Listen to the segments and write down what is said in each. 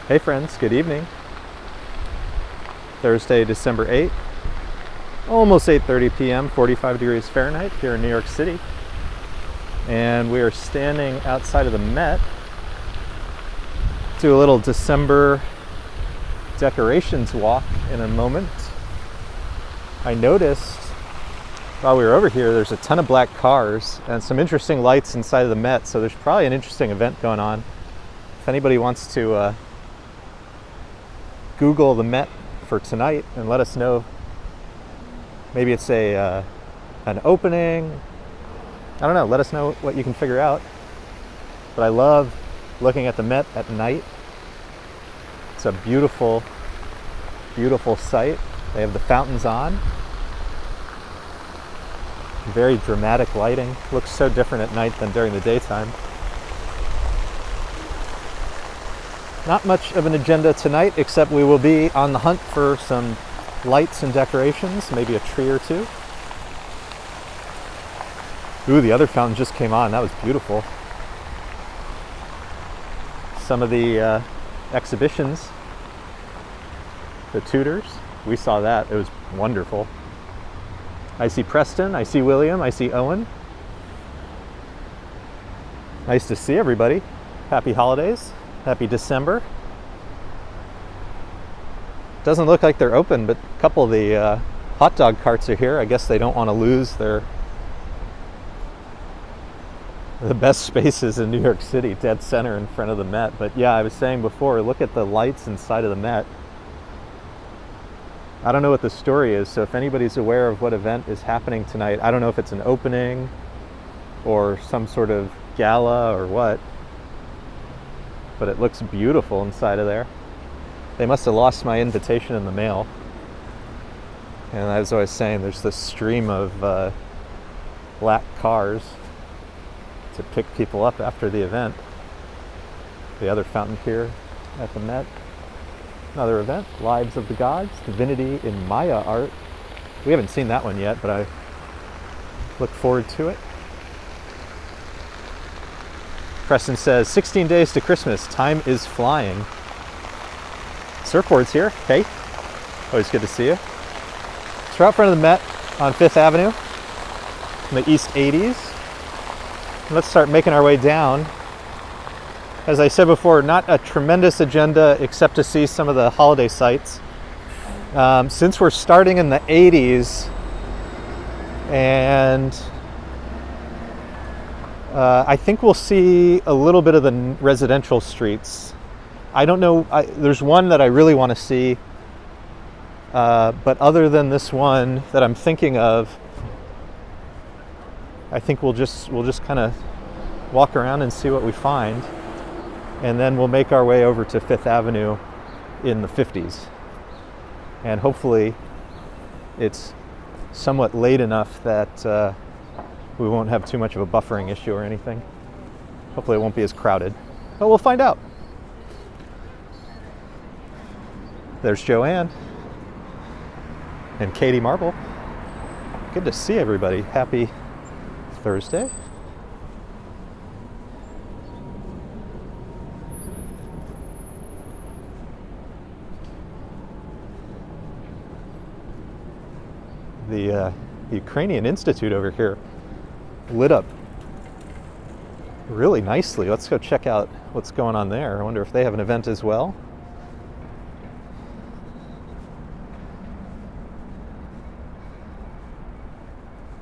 Hey friends, good evening. Thursday, December 8th, almost 8:30 p.m., 45 degrees Fahrenheit here in New York City. And we are standing outside of the Met. Do a little December decorations walk in a moment. I noticed while we were over here, there's a ton of black cars and some interesting lights inside of the Met, so there's probably an interesting event going on. If anybody wants to Google the Met for tonight and let us know, maybe it's an opening, I don't know, let us know what you can figure out. But I love looking at the Met at night. It's a beautiful, beautiful sight. They have the fountains on. Very dramatic lighting. Looks so different at night than during the daytime. Not much of an agenda tonight, except we will be on the hunt for some lights and decorations, maybe a tree or two. Ooh, the other fountain just came on. That was beautiful. Some of the exhibitions, the tutors, we saw that. It was wonderful. I see Preston, I see William, I see Owen. Nice to see everybody. Happy holidays, happy December. Doesn't look like they're open, but a couple of the hot dog carts are here. I guess they don't want to lose the best spaces in New York City, dead center in front of the Met. But yeah, I was saying before, look at the lights inside of the Met. I don't know what the story is, so if anybody's aware of what event is happening tonight, I don't know if it's an opening or some sort of gala or what, but it looks beautiful inside of there. They must have lost my invitation in the mail. And as I was saying, there's this stream of black cars to pick people up after the event. The other fountain here at the Met. Another event, Lives of the Gods, Divinity in Maya art. We haven't seen that one yet, but I look forward to it. Preston says, 16 days to Christmas, time is flying. Surfboard's here, hey, always good to see you. So we're out front of the Met on 5th Avenue in the East 80s. Let's start making our way down. As I said before, not a tremendous agenda except to see some of the holiday sites. Since we're starting in the 80s, and I think we'll see a little bit of the residential streets. I don't know, there's one that I really want to see, but other than this one that I'm thinking of, I think we'll just kind of walk around and see what we find. And then we'll make our way over to 5th Avenue in the 50s. And hopefully it's somewhat late enough that we won't have too much of a buffering issue or anything. Hopefully it won't be as crowded, but we'll find out. There's Joanne and Katie Marble. Good to see everybody. Happy Thursday. The Ukrainian Institute over here lit up really nicely. Let's go check out what's going on there. I wonder if they have an event as well.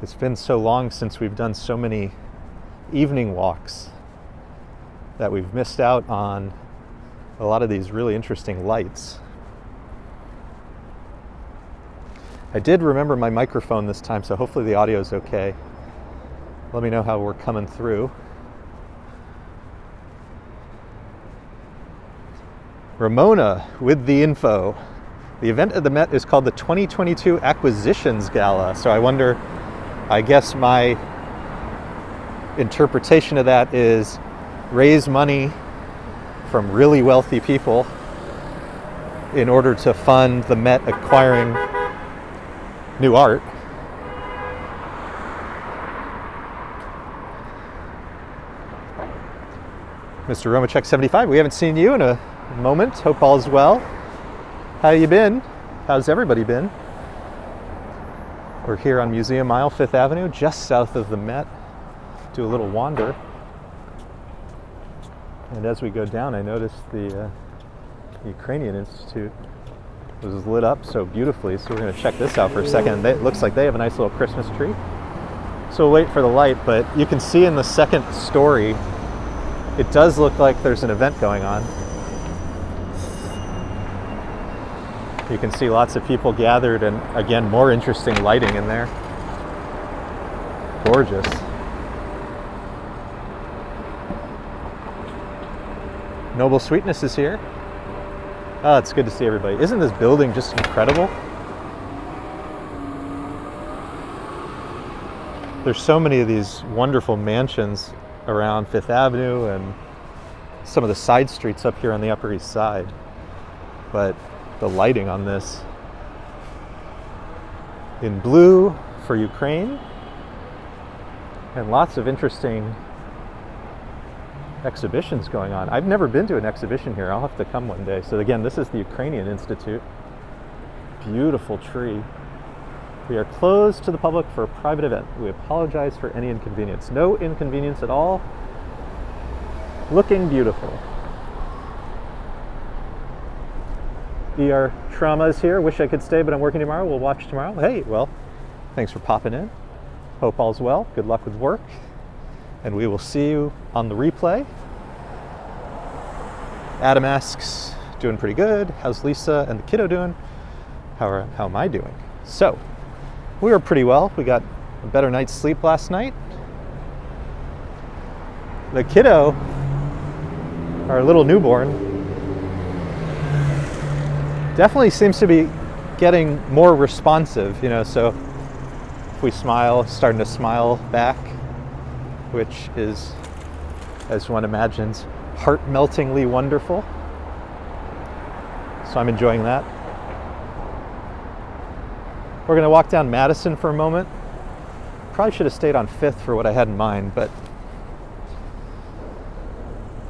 It's been so long since we've done so many evening walks that we've missed out on a lot of these really interesting lights. I did remember my microphone this time, so hopefully the audio is okay. Let me know how we're coming through. Ramona with the info. The event at the Met is called the 2022 Acquisitions Gala. So I wonder, I guess my interpretation of that is raise money from really wealthy people in order to fund the Met acquiring new art. Mr. Romachek 75, we haven't seen you in a moment. Hope all's well. How you been? How's everybody been? We're here on Museum Mile, 5th Avenue, just south of the Met. Do a little wander. And as we go down, I noticed the Ukrainian Institute was lit up so beautifully, so we're going to check this out for a second. It looks like they have a nice little Christmas tree. So we'll wait for the light, but you can see in the second story, it does look like there's an event going on. You can see lots of people gathered, and again, more interesting lighting in there. Gorgeous. Noble Sweetness is here. Oh, it's good to see everybody. Isn't this building just incredible? There's so many of these wonderful mansions around 5th Avenue and some of the side streets up here on the Upper East Side. But the lighting on this in blue for Ukraine, and lots of interesting exhibitions going on. I've never been to an exhibition here. I'll have to come one day. So again, this is the Ukrainian Institute. Beautiful tree. We are closed to the public for a private event. We apologize for any inconvenience. No inconvenience at all. Looking beautiful. ER Trauma is here. Wish I could stay, but I'm working tomorrow. We'll watch tomorrow. Hey, well, thanks for popping in. Hope all's well. Good luck with work. And we will see you on the replay. Adam asks, doing pretty good. How's Lisa and the kiddo doing? How am I doing? So, we were pretty well. We got a better night's sleep last night. The kiddo, our little newborn, definitely seems to be getting more responsive, so if we smile, starting to smile back, which is, as one imagines, heart-meltingly wonderful. So I'm enjoying that. We're going to walk down Madison for a moment. Probably should have stayed on 5th for what I had in mind, but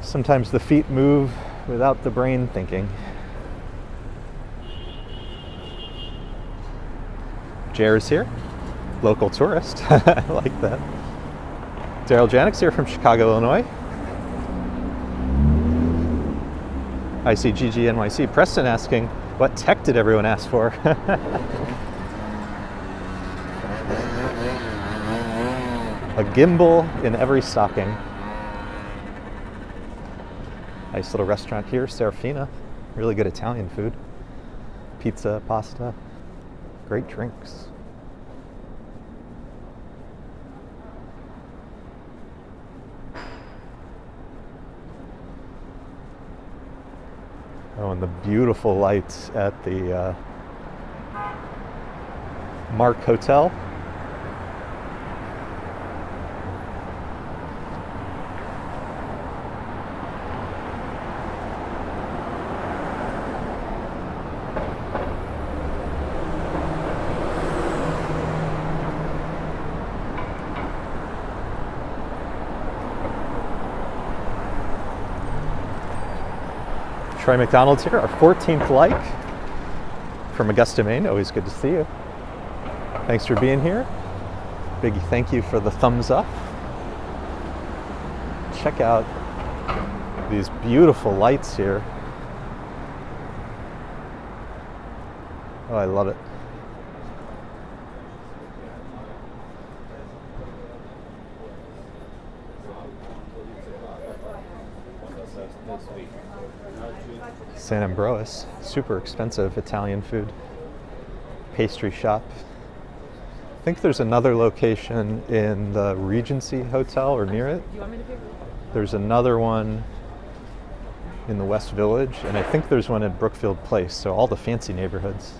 sometimes the feet move without the brain thinking. Jer's here, local tourist. I like that. Daryl Janik's here from Chicago, Illinois. I see NYC. Preston asking, what tech did everyone ask for? A gimbal in every stocking. Nice little restaurant here, Serafina. Really good Italian food. Pizza, pasta, great drinks. Oh, and the beautiful lights at the Mark Hotel. Troy McDonald's here, our 14th like from Augusta, Maine. Always good to see you. Thanks for being here. Big thank you for the thumbs up. Check out these beautiful lights here. Oh, I love it. San Ambroise, super expensive Italian food. Pastry shop. I think there's another location in the Regency Hotel or near it. There's another one in the West Village, and I think there's one in Brookfield Place, so all the fancy neighborhoods.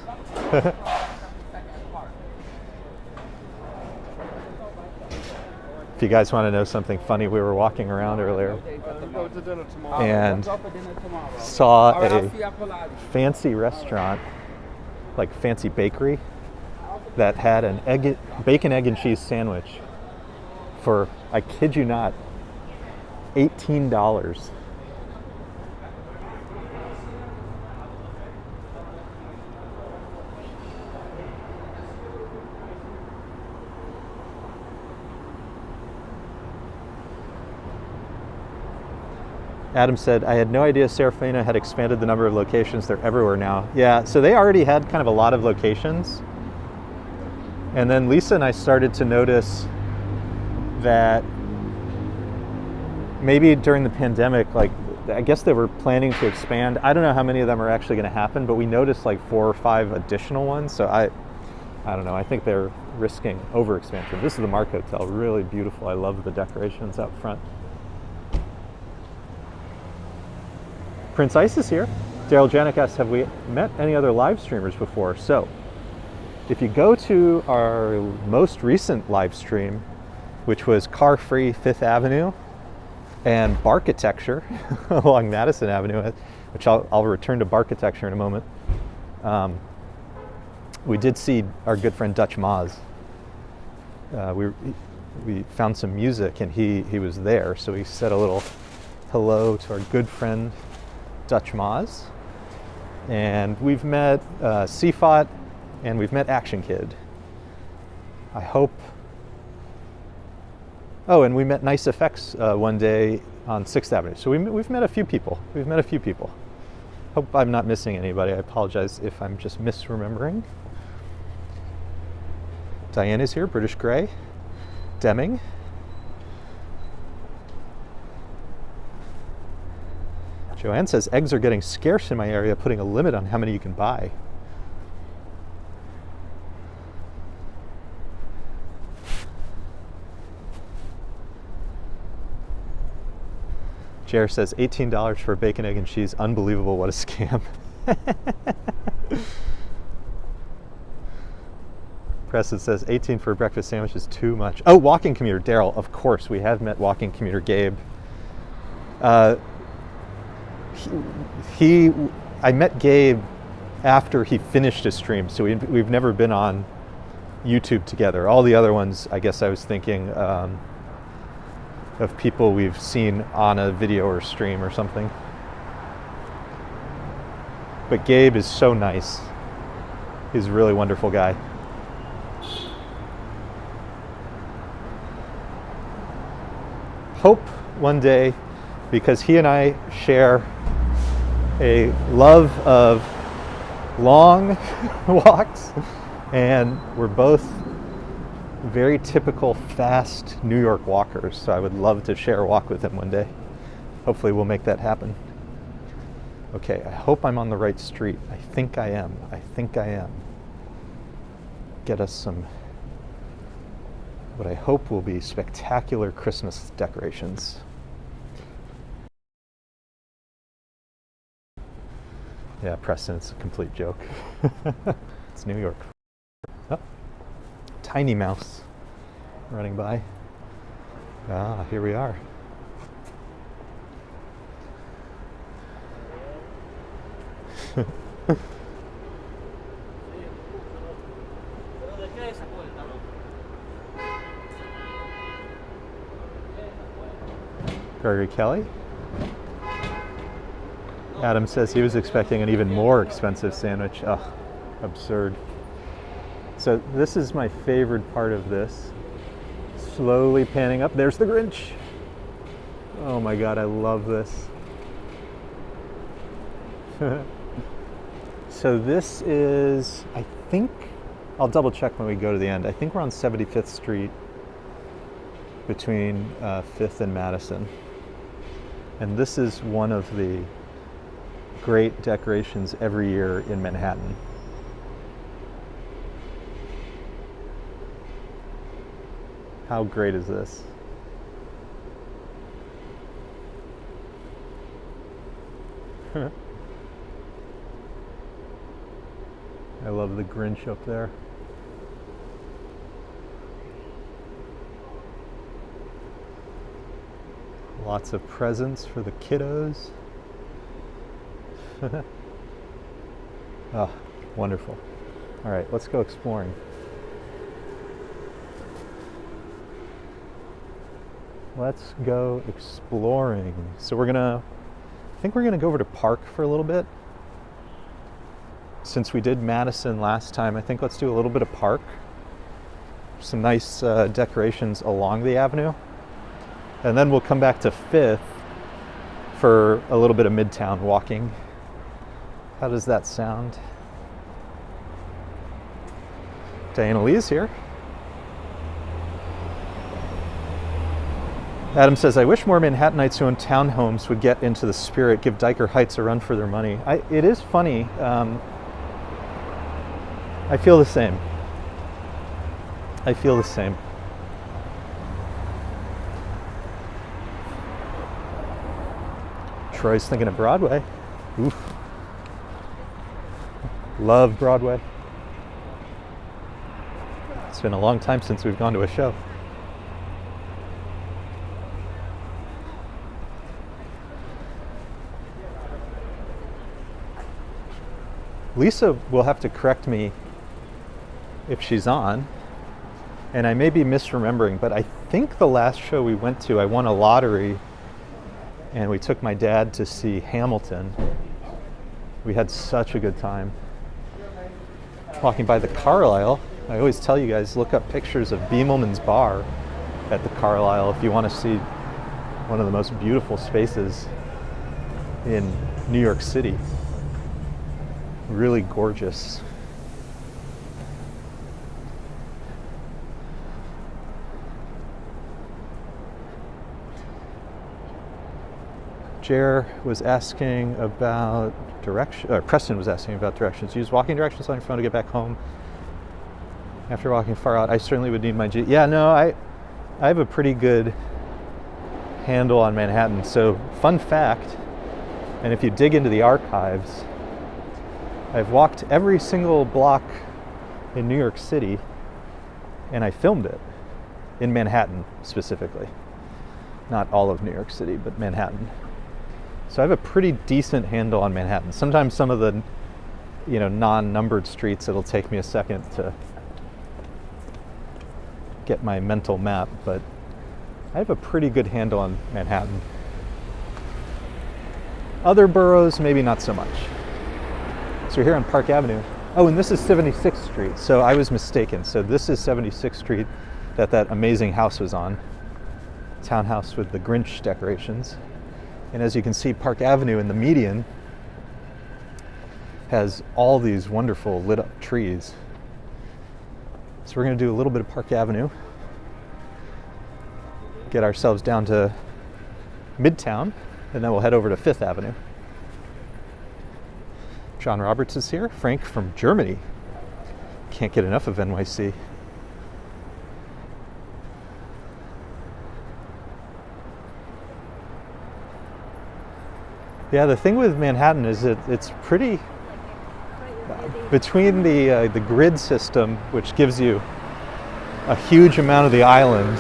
If you guys want to know something funny, we were walking around earlier and saw a fancy restaurant, like fancy bakery, that had an bacon, egg, and cheese sandwich for, I kid you not, $18. Adam said, I had no idea Serafina had expanded the number of locations. They're everywhere now. Yeah, so they already had kind of a lot of locations. And then Lisa and I started to notice that maybe during the pandemic, like, I guess they were planning to expand. I don't know how many of them are actually going to happen, but we noticed like 4 or 5 additional ones. So I don't know. I think they're risking overexpansion. This is the Mark Hotel. Really beautiful. I love the decorations out front. Prince Ice is here. Daryl Janik asked, have we met any other live streamers before? So, if you go to our most recent live stream, which was car-free 5th Avenue and Barkitecture along Madison Avenue, which I'll return to Barkitecture in a moment, we did see our good friend Dutch Maz. We found some music and he was there, so we said a little hello to our good friend Dutch Maz. And we've met CFOT and we've met Action Kid. I hope. Oh, and we met Nice Effects one day on 6th Avenue. So we've met a few people. We've met a few people. Hope I'm not missing anybody. I apologize if I'm just misremembering. Diane is here, British Grey. Deming. Joanne says, eggs are getting scarce in my area, putting a limit on how many you can buy. Jer says, $18 for bacon, egg, and cheese. Unbelievable, what a scam. Preston says, 18 for a breakfast sandwich is too much. Oh, walking commuter, Daryl, of course, we have met walking commuter Gabe. I met Gabe after he finished his stream, so we've never been on YouTube together. All the other ones, I guess I was thinking of people we've seen on a video or stream or something. But Gabe is so nice. He's a really wonderful guy. Hope one day, because he and I share a love of long walks, and we're both very typical fast New York walkers, so I would love to share a walk with him one day. Hopefully we'll make that happen. Okay, I hope I'm on the right street. I think I am. Get us some, what I hope will be spectacular Christmas decorations. Yeah, Preston, it's a complete joke. It's New York. Oh, Tiny Mouse running by. Ah, here we are. Gregory Kelly. Adam says he was expecting an even more expensive sandwich. Ugh, absurd. So this is my favorite part of this. Slowly panning up. There's the Grinch. Oh my God, I love this. So this is, I think, I'll double check when we go to the end. I think we're on 75th Street between 5th and Madison. And this is one of the great decorations every year in Manhattan. How great is this? I love the Grinch up there. Lots of presents for the kiddos. Oh, wonderful. All right, let's go exploring. Let's go exploring. So I think we're gonna go over to Park for a little bit. Since we did Madison last time, I think let's do a little bit of Park. Some nice decorations along the avenue. And then we'll come back to 5th for a little bit of Midtown walking. How does that sound? Diana Lee's here. Adam says, I wish more Manhattanites who own townhomes would get into the spirit, give Dyker Heights a run for their money. It is funny. I feel the same. I feel the same. Troy's thinking of Broadway. Oof. Love Broadway. It's been a long time since we've gone to a show. Lisa will have to correct me if she's on, and I may be misremembering, but I think the last show we went to, I won a lottery and we took my dad to see Hamilton. We had such a good time. Walking by the Carlisle, I always tell you guys, look up pictures of Beemelman's Bar at the Carlisle if you want to see one of the most beautiful spaces in New York City. Really gorgeous. Jer was asking about direction, or Preston was asking about directions. Use walking directions on your phone to get back home. After walking far out, I certainly would need my Yeah, no, I have a pretty good handle on Manhattan. So, fun fact, and if you dig into the archives, I've walked every single block in New York City, and I filmed it in Manhattan specifically. Not all of New York City, but Manhattan. So I have a pretty decent handle on Manhattan. Sometimes some of the, non-numbered streets, it'll take me a second to get my mental map, but I have a pretty good handle on Manhattan. Other boroughs, maybe not so much. So we're here on Park Avenue. Oh, and this is 76th Street. So I was mistaken. So this is 76th Street that amazing house was on. Townhouse with the Grinch decorations. And as you can see, Park Avenue in the median has all these wonderful lit up trees. So we're going to do a little bit of Park Avenue, get ourselves down to Midtown, and then we'll head over to Fifth Avenue. John Roberts is here. Frank from Germany. Can't get enough of NYC. Yeah, the thing with Manhattan is it's pretty, between the grid system, which gives you a huge amount of the island,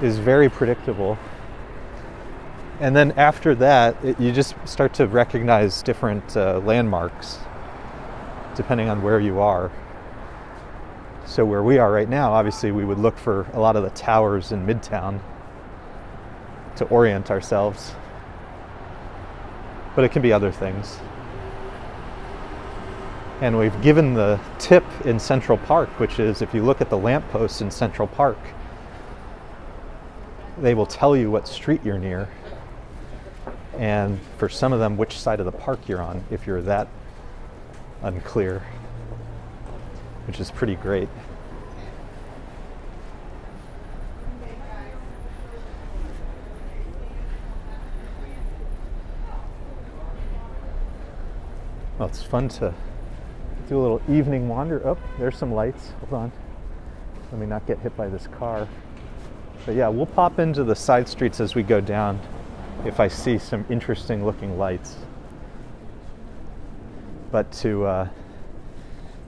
is very predictable. And then after that, you just start to recognize different landmarks, depending on where you are. So where we are right now, obviously we would look for a lot of the towers in Midtown to orient ourselves. But it can be other things. And we've given the tip in Central Park, which is if you look at the lampposts in Central Park, they will tell you what street you're near. And for some of them, which side of the park you're on, if you're that unclear, which is pretty great. Well, it's fun to do a little evening wander. Oh, there's some lights. Hold on. Let me not get hit by this car. But yeah, we'll pop into the side streets as we go down if I see some interesting looking lights. But to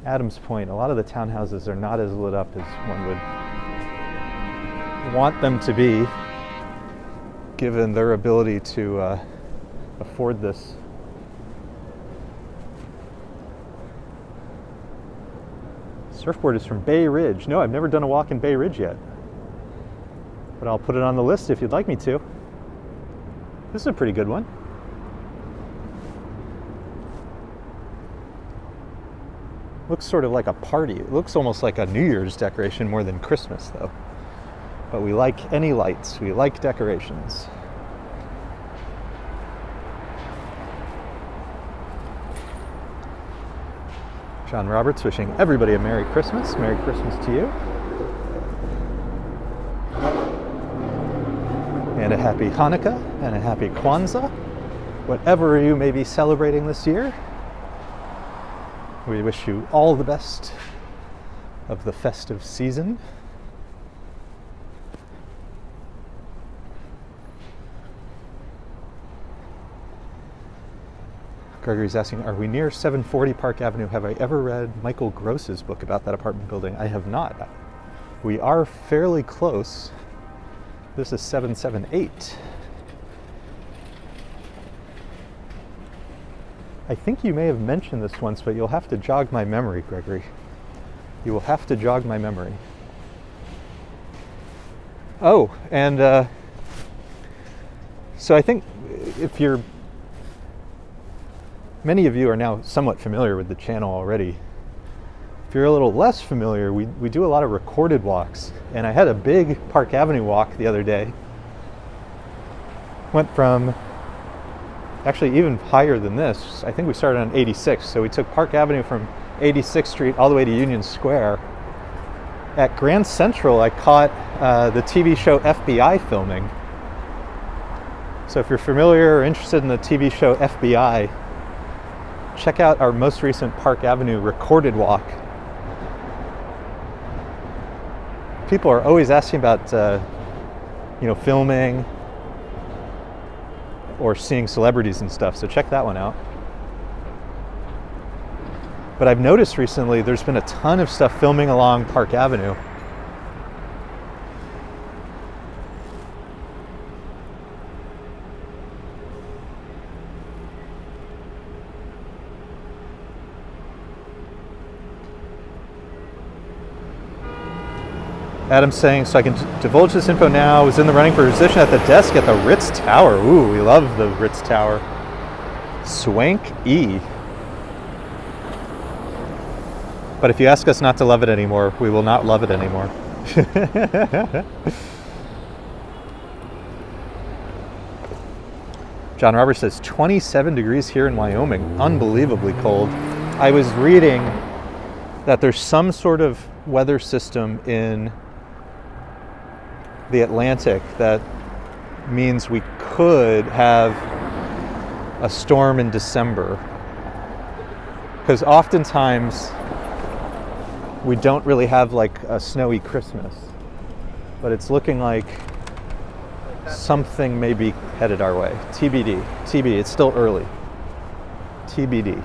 Adam's point, a lot of the townhouses are not as lit up as one would want them to be, given their ability to afford this. Surfboard is from Bay Ridge. No, I've never done a walk in Bay Ridge yet. But I'll put it on the list if you'd like me to. This is a pretty good one. Looks sort of like a party. It looks almost like a New Year's decoration more than Christmas, though. But we like any lights. We like decorations. John Roberts wishing everybody a Merry Christmas. Merry Christmas to you. And a happy Hanukkah and a happy Kwanzaa. Whatever you may be celebrating this year, we wish you all the best of the festive season. Gregory's asking, are we near 740 Park Avenue? Have I ever read Michael Gross's book about that apartment building? I have not. We are fairly close. This is 778. I think you may have mentioned this once, but you'll have to jog my memory, Gregory. You will have to jog my memory. Oh, and so I think if you're many of you are now somewhat familiar with the channel already. If you're a little less familiar, we do a lot of recorded walks. And I had a big Park Avenue walk the other day. Went from, actually even higher than this, I think we started on 86. So we took Park Avenue from 86th Street all the way to Union Square. At Grand Central, I caught the TV show FBI filming. So if you're familiar or interested in the TV show FBI, check out our most recent Park Avenue recorded walk. People are always asking about, filming or seeing celebrities and stuff, so check that one out. But I've noticed recently there's been a ton of stuff filming along Park Avenue. Adam's saying, so I can divulge this info now, was in the running for a position at the desk at the Ritz Tower. Ooh, we love the Ritz Tower. Swank E. But if you ask us not to love it anymore, we will not love it anymore. John Roberts says, 27 degrees here in Wyoming. Unbelievably cold. I was reading that there's some sort of weather system in the Atlantic that means we could have a storm in December, because oftentimes we don't really have like a snowy Christmas, but it's looking like something may be headed our way. TBD. It's still early. TBD.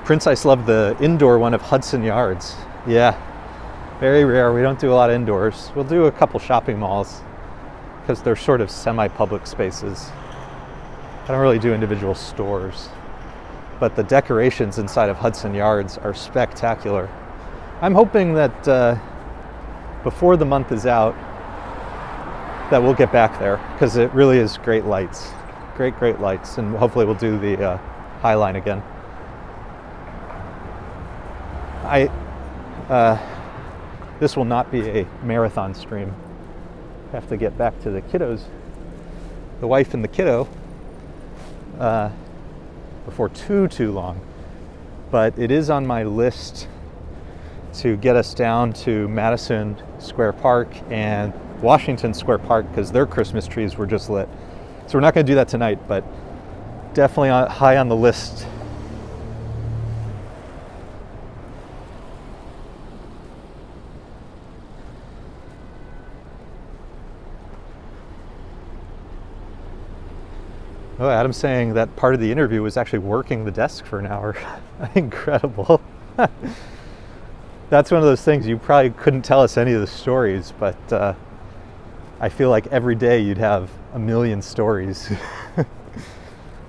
Prince Ice loved the indoor one of Hudson Yards. Yeah, very rare. We don't do a lot of indoors. We'll do a couple shopping malls because they're sort of semi-public spaces. I don't really do individual stores. But the decorations inside of Hudson Yards are spectacular. I'm hoping that before the month is out, that we'll get back there, because it really is great lights. Great lights. And hopefully we'll do the High Line again. This will not be a marathon stream. I have to get back to the kiddos, the wife and the kiddo, before too long. But it is on my list to get us down to Madison Square Park and Washington Square Park, because their Christmas trees were just lit. So we're not going to do that tonight, but definitely high on the list. Oh, Adam's saying that part of the interview was actually working the desk for an hour. Incredible. That's one of those things, you probably couldn't tell us any of the stories, but I feel like every day you'd have a million stories.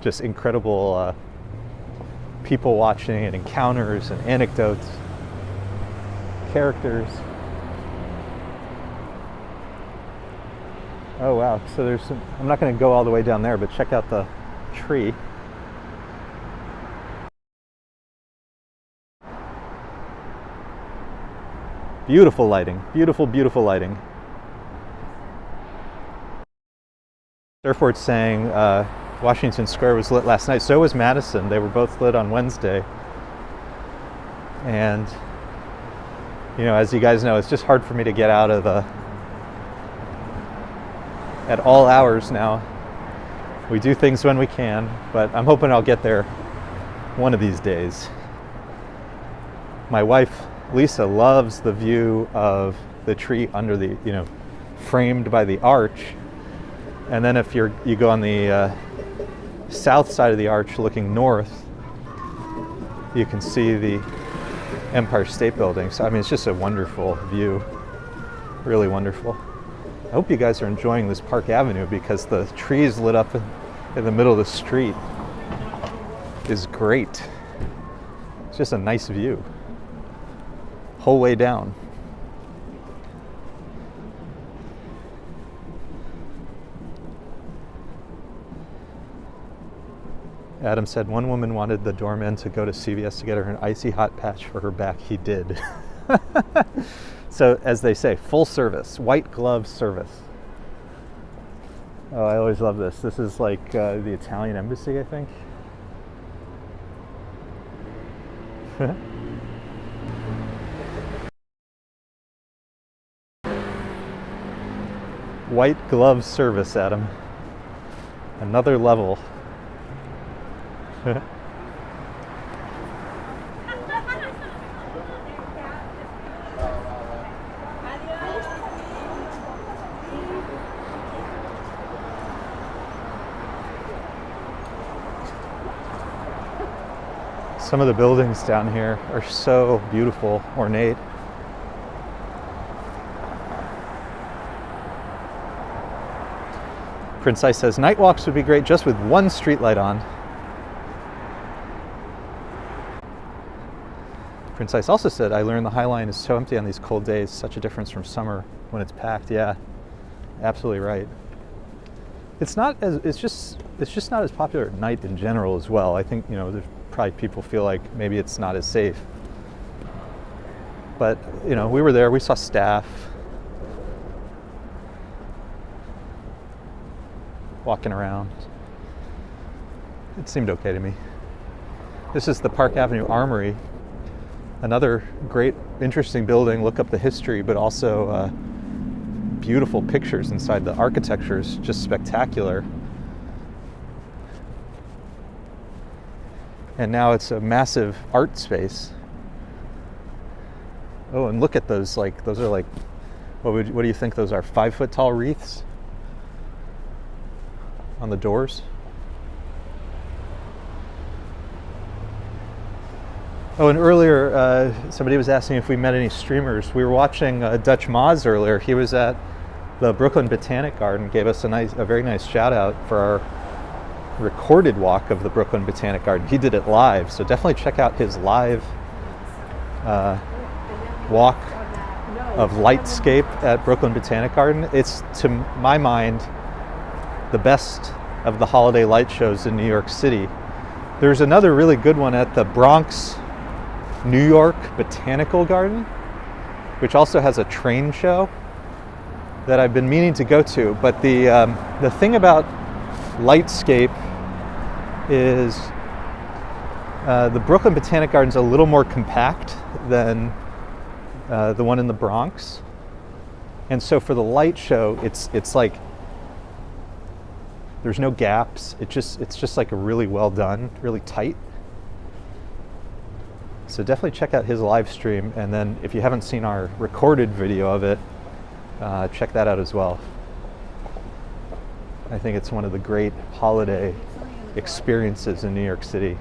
Just incredible people watching and encounters and anecdotes, characters. Oh wow, so there's some, I'm not going to go all the way down there, but check out the tree. Beautiful lighting, beautiful lighting. Surfboard's saying Washington Square was lit last night. So was Madison. They were both lit on Wednesday. And, you know, as you guys know, it's just hard for me to get out of at all hours now. We do things when we can, but I'm hoping I'll get there one of these days. My wife, Lisa, loves the view of the tree under the, you know, framed by the arch. And then if you go on the south side of the arch looking north, you can see the Empire State Building. So, I mean, it's just a wonderful view, really wonderful. I hope you guys are enjoying this Park Avenue, because the trees lit up in the middle of the street is great. It's just a nice view, whole way down. Adam said one woman wanted the doorman to go to CVS to get her an icy hot patch for her back. He did. So, as they say, full service, white glove service. Oh, I always love this. This is like the Italian embassy, I think. White glove service, Adam. Another level. Some of the buildings down here are so beautiful, ornate. Prince Ice says, night walks would be great just with one street light on. Prince Ice also said, I learned the High Line is so empty on these cold days, such a difference from summer when it's packed. Yeah, absolutely right. It's just not as popular at night in general as well. I think, you know, there's probably people feel like maybe it's not as safe. But, you know, we were there, we saw staff walking around. It seemed okay to me. This is the Park Avenue Armory. Another great, interesting building. Look up the history, but also beautiful pictures inside. The architecture is just spectacular. And now it's a massive art space. Oh, and look at those, like, those are like, what do you think those are? 5-foot tall wreaths on the doors? Oh, and earlier somebody was asking if we met any streamers. We were watching Dutch Moz earlier. He was at the Brooklyn Botanic Garden, gave us a very nice shout out for our recorded walk of the Brooklyn Botanic Garden. He did it live, so definitely check out his live walk of Lightscape at Brooklyn Botanic Garden. It's, to my mind, the best of the holiday light shows in New York City. There's another really good one at the Bronx, New York Botanical Garden, which also has a train show that I've been meaning to go to. But the thing about Lightscape is the Brooklyn Botanic Garden's a little more compact than the one in the Bronx, and so for the light show, it's like there's no gaps. It's just like a really well done, really tight. So definitely check out his live stream, and then if you haven't seen our recorded video of it, check that out as well. I think it's one of the great holiday experiences in New York City.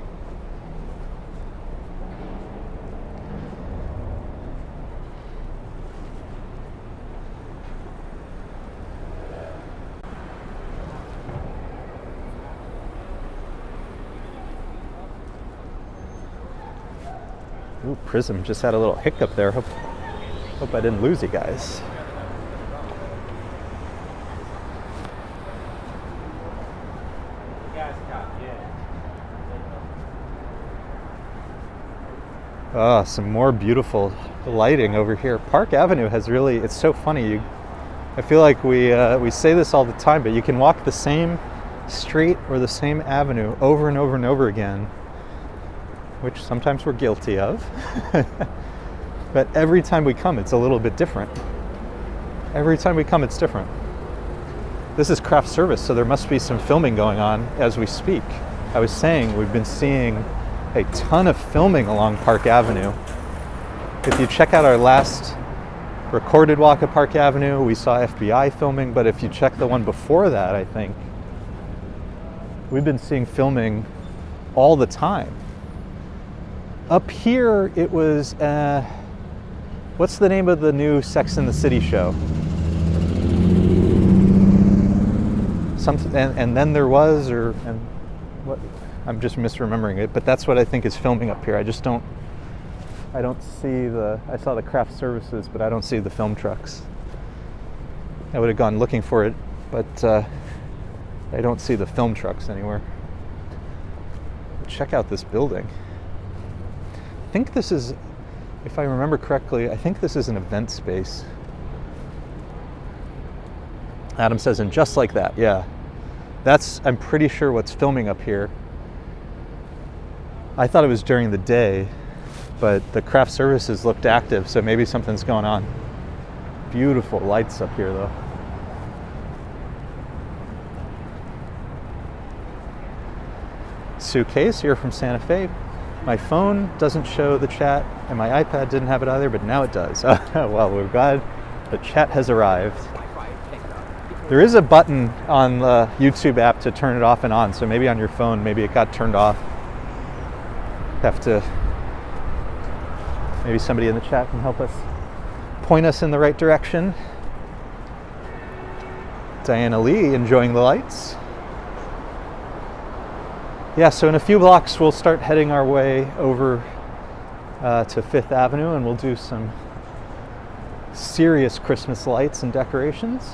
Ooh, Prism just had a little hiccup there. Hope I didn't lose you guys. Some more beautiful lighting over here. Park Avenue has really, it's so funny. I feel like we say this all the time, but you can walk the same street or the same avenue over and over and over again, which sometimes we're guilty of. But every time we come, it's a little bit different. Every time we come, it's different. This is craft service, so there must be some filming going on as we speak. I was saying we've been seeing a ton of filming along Park Avenue. If you check out our last recorded walk at Park Avenue, we saw FBI filming, but if you check the one before that, I think, we've been seeing filming all the time. Up here, it was, what's the name of the new Sex and the City show? Something, and then there was, and what? I'm just misremembering it, but that's what I think is filming up here. I don't see I saw the craft services, but I don't see the film trucks. I would have gone looking for it, but I don't see the film trucks anywhere. Check out this building. I think this is, if I remember correctly, I think this is an event space. Adam says, and just like that, yeah. That's, I'm pretty sure, what's filming up here. I thought it was during the day, but the craft services looked active, so maybe something's going on. Beautiful lights up here, though. Suitcase here from Santa Fe. My phone doesn't show the chat, and my iPad didn't have it either, but now it does. Well, we're glad the chat has arrived. There is a button on the YouTube app to turn it off and on, so maybe on your phone, maybe it got turned off. Maybe somebody in the chat can help us point us in the right direction. Diana Lee enjoying the lights. Yeah, so in a few blocks we'll start heading our way over to Fifth Avenue, and we'll do some serious Christmas lights and decorations.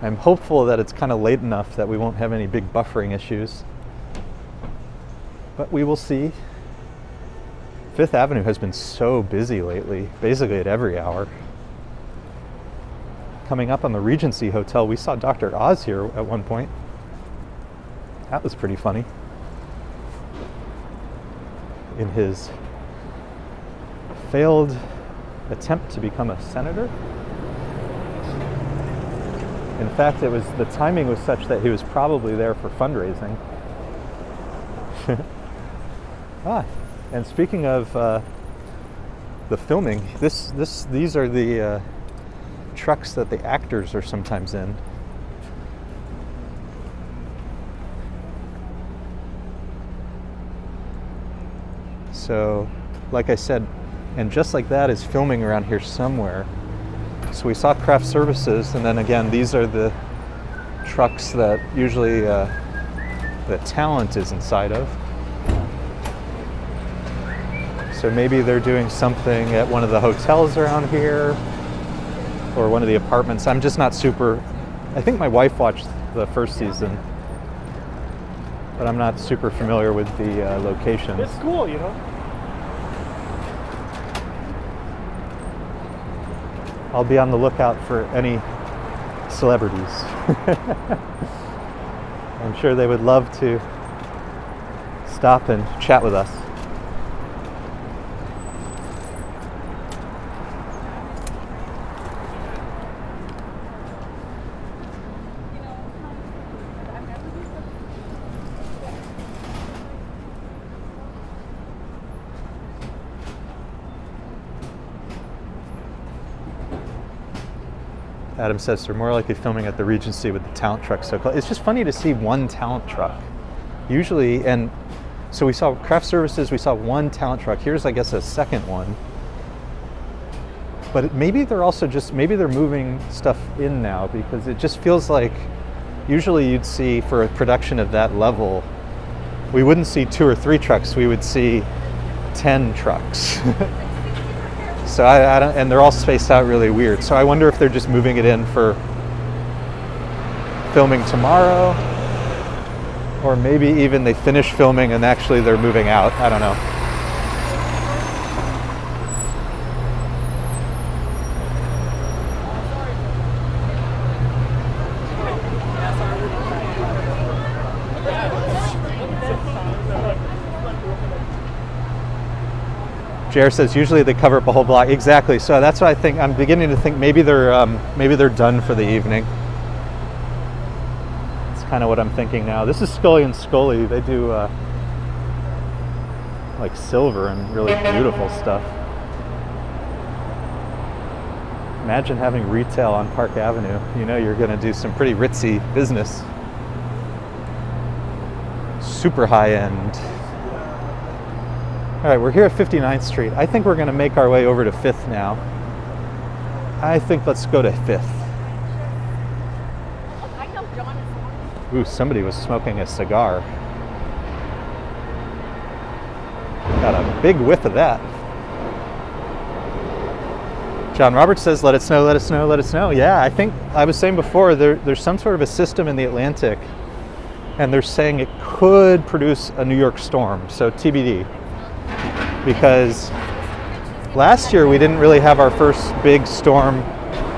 I'm hopeful that it's kind of late enough that we won't have any big buffering issues, but we will see. Fifth Avenue has been so busy lately, basically at every hour. Coming up on the Regency Hotel, we saw Dr. Oz here at one point. That was pretty funny. In his failed attempt to become a senator. In fact, the timing was such that he was probably there for fundraising. And speaking of the filming, these are the trucks that the actors are sometimes in. So, like I said, and just like that is filming around here somewhere. So we saw craft services, and then again, these are the trucks that usually the talent is inside of. So maybe they're doing something at one of the hotels around here, or one of the apartments. I'm just not super, I think my wife watched the first season, but I'm not super familiar with the locations. It's cool, you know? I'll be on the lookout for any celebrities. I'm sure they would love to stop and chat with us. Adam says they're more likely filming at the Regency with the talent truck so close. It's just funny to see one talent truck. Usually, and so we saw craft services, we saw one talent truck. Here's, I guess, a second one. But maybe they're also maybe they're moving stuff in now, because it just feels like usually you'd see, for a production of that level, we wouldn't see 2 or 3 trucks, we would see 10 trucks. So I don't, and they're all spaced out really weird. So I wonder if they're just moving it in for filming tomorrow, or maybe even they finish filming and actually they're moving out. I don't know. JR says usually they cover up a whole block. Exactly. So that's what I think. I'm beginning to think maybe they're done for the evening. That's kind of what I'm thinking now. This is Scully and Scully. They do like silver and really beautiful stuff. Imagine having retail on Park Avenue. You know you're going to do some pretty ritzy business. Super high end. All right, we're here at 59th Street. I think we're going to make our way over to 5th now. I think let's go to 5th. Ooh, somebody was smoking a cigar. Got a big whiff of that. John Roberts says, let it snow, let it snow, let it snow. Yeah, I think I was saying before, there's some sort of a system in the Atlantic, and they're saying it could produce a New York storm, so TBD. Because last year we didn't really have our first big storm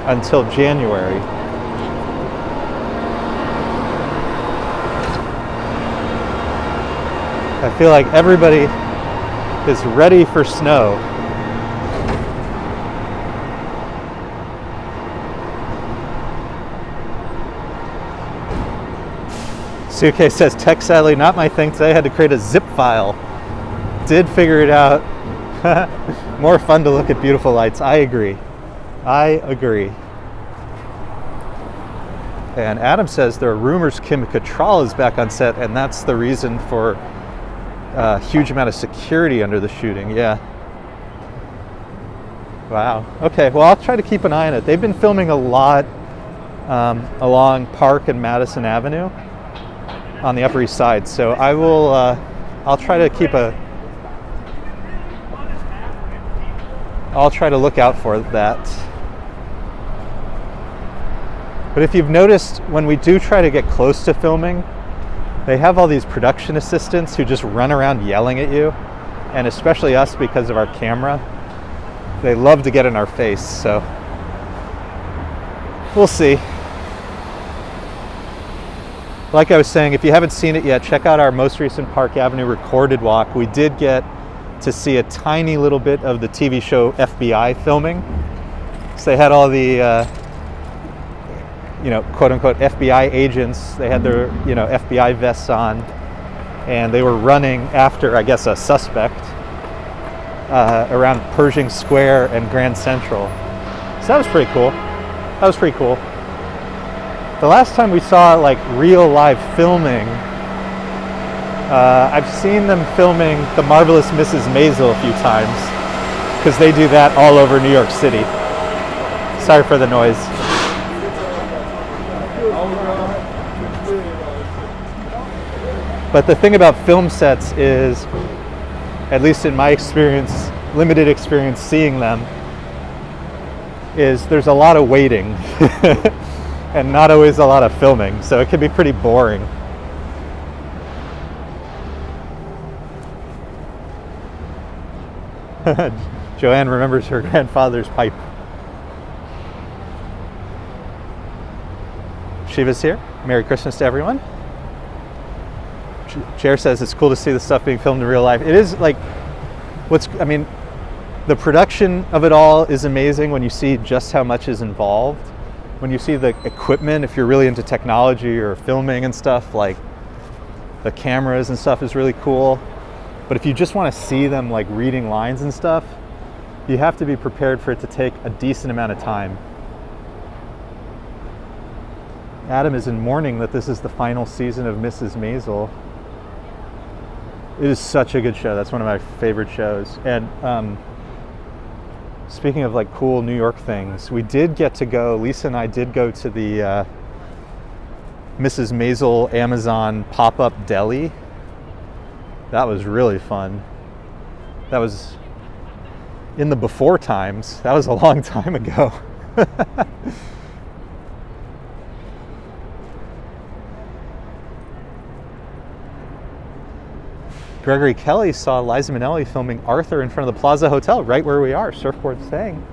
until January. I feel like everybody is ready for snow. Suke says, tech sadly not my thing today. I had to create a zip file. Did figure it out. More fun to look at beautiful lights. I agree. And Adam says there are rumors Kim Cattrall is back on set, and that's the reason for a huge amount of security under the shooting. Yeah. Wow. Okay, well, I'll try to keep an eye on it. They've been filming a lot along Park and Madison Avenue on the Upper East Side, so I will. I'll try to keep a. I'll try to look out for that. But if you've noticed, when we do try to get close to filming, they have all these production assistants who just run around yelling at you, and especially us because of our camera. They love to get in our face, so we'll see. Like I was saying, if you haven't seen it yet, check out our most recent Park Avenue recorded walk. We did get to see a tiny little bit of the TV show FBI filming. So they had all the, quote unquote FBI agents. They had their, FBI vests on, and they were running after, I guess, a suspect around Pershing Square and Grand Central. So that was pretty cool. The last time we saw like real live filming, I've seen them filming The Marvelous Mrs. Maisel a few times, because they do that all over New York City. Sorry for the noise. But the thing about film sets is, at least in my experience, limited experience seeing them, is there's a lot of waiting and not always a lot of filming, so it can be pretty boring. Joanne remembers her grandfather's pipe. Shiva's here. Merry Christmas to everyone. Chair says it's cool to see the stuff being filmed in real life. It is like, the production of it all is amazing when you see just how much is involved. When you see the equipment, if you're really into technology or filming and stuff, like the cameras and stuff is really cool. But if you just want to see them like reading lines and stuff, you have to be prepared for it to take a decent amount of time. Adam is in mourning that this is the final season of Mrs. Maisel. It is such a good show. That's one of my favorite shows. And speaking of like cool New York things, we did get to go, Lisa and I did go to the Mrs. Maisel Amazon pop-up deli. That was really fun. That was in the before times. That was a long time ago. Gregory Kelly saw Liza Minnelli filming Arthur in front of the Plaza Hotel, right where we are. Surfboard saying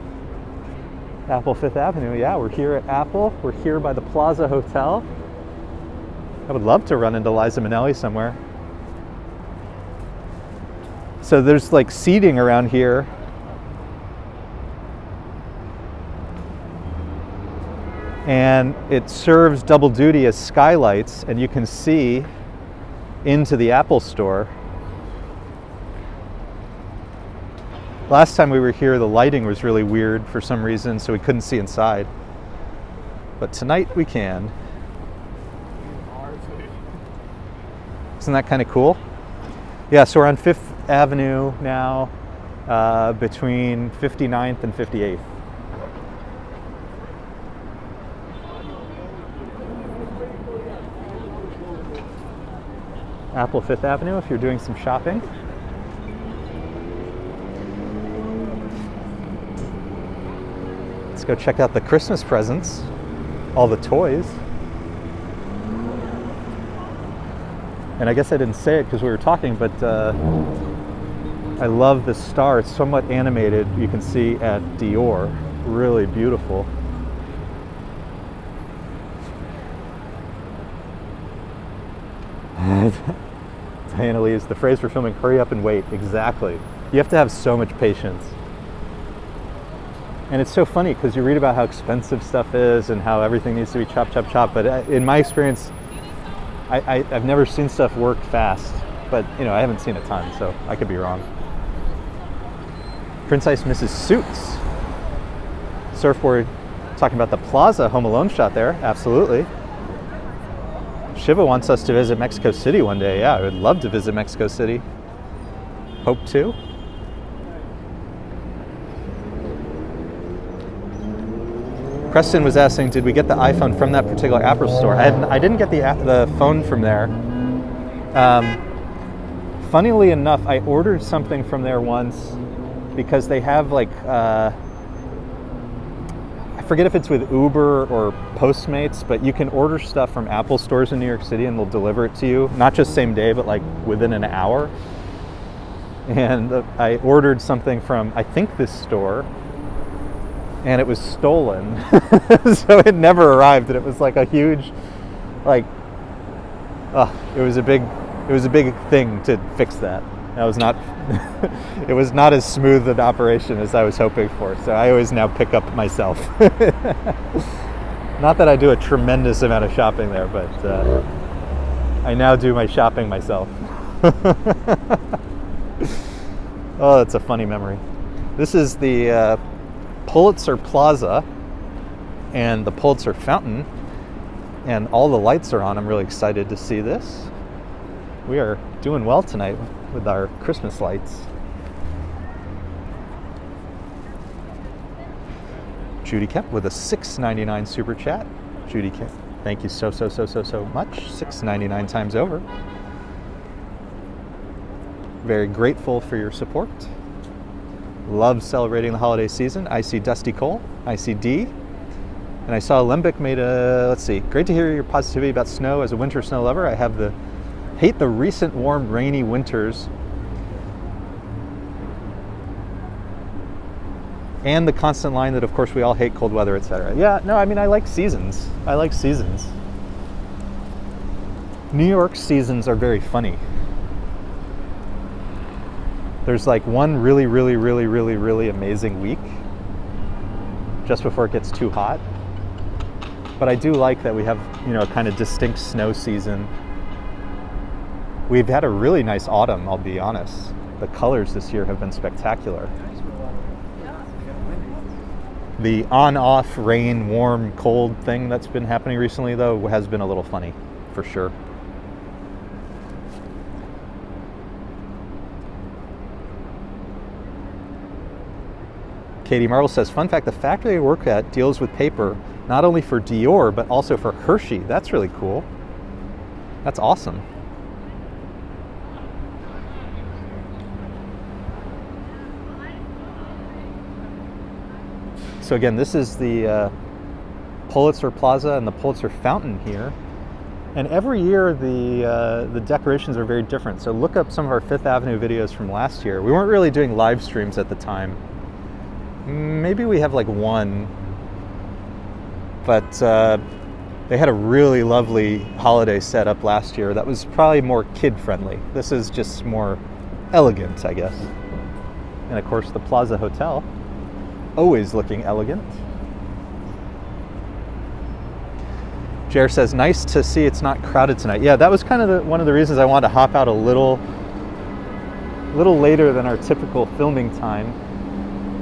Apple 5th Avenue. Yeah, we're here at Apple. We're here by the Plaza Hotel. I would love to run into Liza Minnelli somewhere. So there's like seating around here. And it serves double duty as skylights, and you can see into the Apple store. Last time we were here, the lighting was really weird for some reason, so we couldn't see inside. But tonight we can. Isn't that kind of cool? Yeah, so we're on 5th Avenue now, between 59th and 58th. Apple 5th Avenue if you're doing some shopping. Let's go check out the Christmas presents, all the toys. And I guess I didn't say it because we were talking, but I love this star. It's somewhat animated. You can see at Dior. Really beautiful. Diana Lee is the phrase for filming hurry up and wait. Exactly. You have to have so much patience. And it's so funny because you read about how expensive stuff is and how everything needs to be chop, chop, chop. But in my experience, I've never seen stuff work fast. But, you know, I haven't seen a ton, so I could be wrong. Prince Ice misses suits. Surfboard talking about the Plaza Home Alone shot there. Absolutely. Shiva wants us to visit Mexico City one day. Yeah, I would love to visit Mexico City. Hope to. Preston was asking, did we get the iPhone from that particular Apple store? I didn't get the phone from there. Funnily enough, I ordered something from there once because they have like, I forget if it's with Uber or Postmates, but you can order stuff from Apple stores in New York City and they'll deliver it to you. Not just same day, but like within an hour. And I ordered something from, I think, this store, and it was stolen. So it never arrived, and it was like a huge, like, it was a big thing to fix that. That was not, it was not as smooth an operation as I was hoping for. So I always now pick up myself. Not that I do a tremendous amount of shopping there, but I now do my shopping myself. Oh, that's a funny memory. This is the Pulitzer Plaza and the Pulitzer Fountain, and all the lights are on. I'm really excited to see this. We are doing well tonight with our Christmas lights. Judy Kemp with a $6.99 super chat. Judy Kemp, thank you so much. $6.99 times over. Very grateful for your support. Love celebrating the holiday season. I see Dusty Cole. I see D. And I saw Lembic made a, let's see, great to hear your positivity about snow. As a winter snow lover, I hate the recent warm, rainy winters and the constant line that, of course, we all hate cold weather, etc. Yeah, no, I mean, I like seasons. New York seasons are very funny. There's like one really amazing week just before it gets too hot. But I do like that we have, you know, a kind of distinct snow season. We've had a really nice autumn, I'll be honest. The colors this year have been spectacular. The on-off rain, warm, cold thing that's been happening recently, though, has been a little funny, for sure. Katie Marvel says, fun fact, the factory I work at deals with paper not only for Dior, but also for Hershey. That's really cool. That's awesome. So again, this is the Pulitzer Plaza and the Pulitzer Fountain here. And every year the decorations are very different. So look up some of our 5th Avenue videos from last year. We weren't really doing live streams at the time. Maybe we have like one, but they had a really lovely holiday setup last year that was probably more kid friendly. This is just more elegant, I guess. And of course the Plaza Hotel, always looking elegant. Jer says, nice to see it's not crowded tonight. Yeah, that was kind of one of the reasons I wanted to hop out a little later than our typical filming time.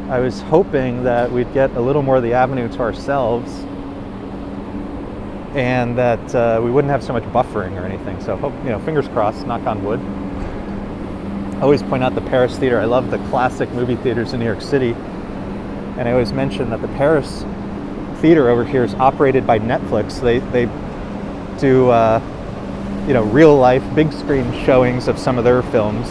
I was hoping that we'd get a little more of the avenue to ourselves and that we wouldn't have so much buffering or anything. So hope, fingers crossed, knock on wood. I always point out the Paris Theater. I love the classic movie theaters in New York City. And I always mention that the Paris Theater over here is operated by Netflix. They do, real life, big screen showings of some of their films.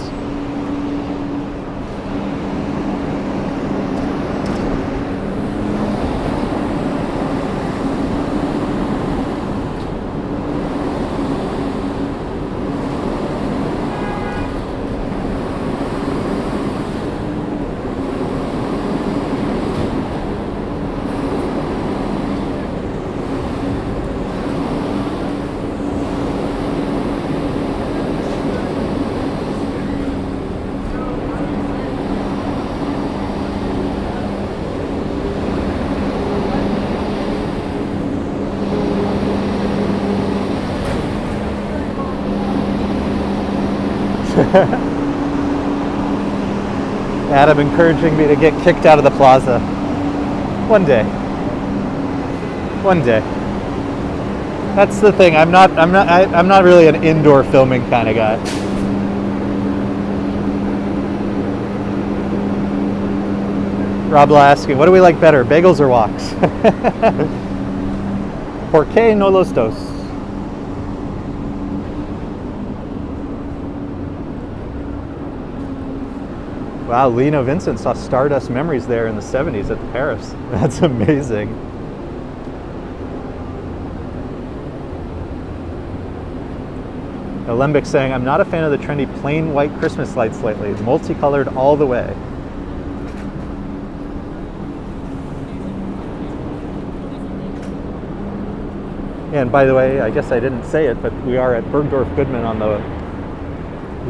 Adam encouraging me to get kicked out of the plaza. One day. That's the thing. I'm not really an indoor filming kind of guy. Rob asking, what do we like better, bagels or walks? ¿Por qué no los dos? Wow, Lino Vincent saw Stardust Memories there in the 70s at the Paris. That's amazing. Alembic saying, I'm not a fan of the trendy plain white Christmas lights lately. Multicolored all the way. And by the way, I guess I didn't say it, but we are at Bergdorf Goodman on the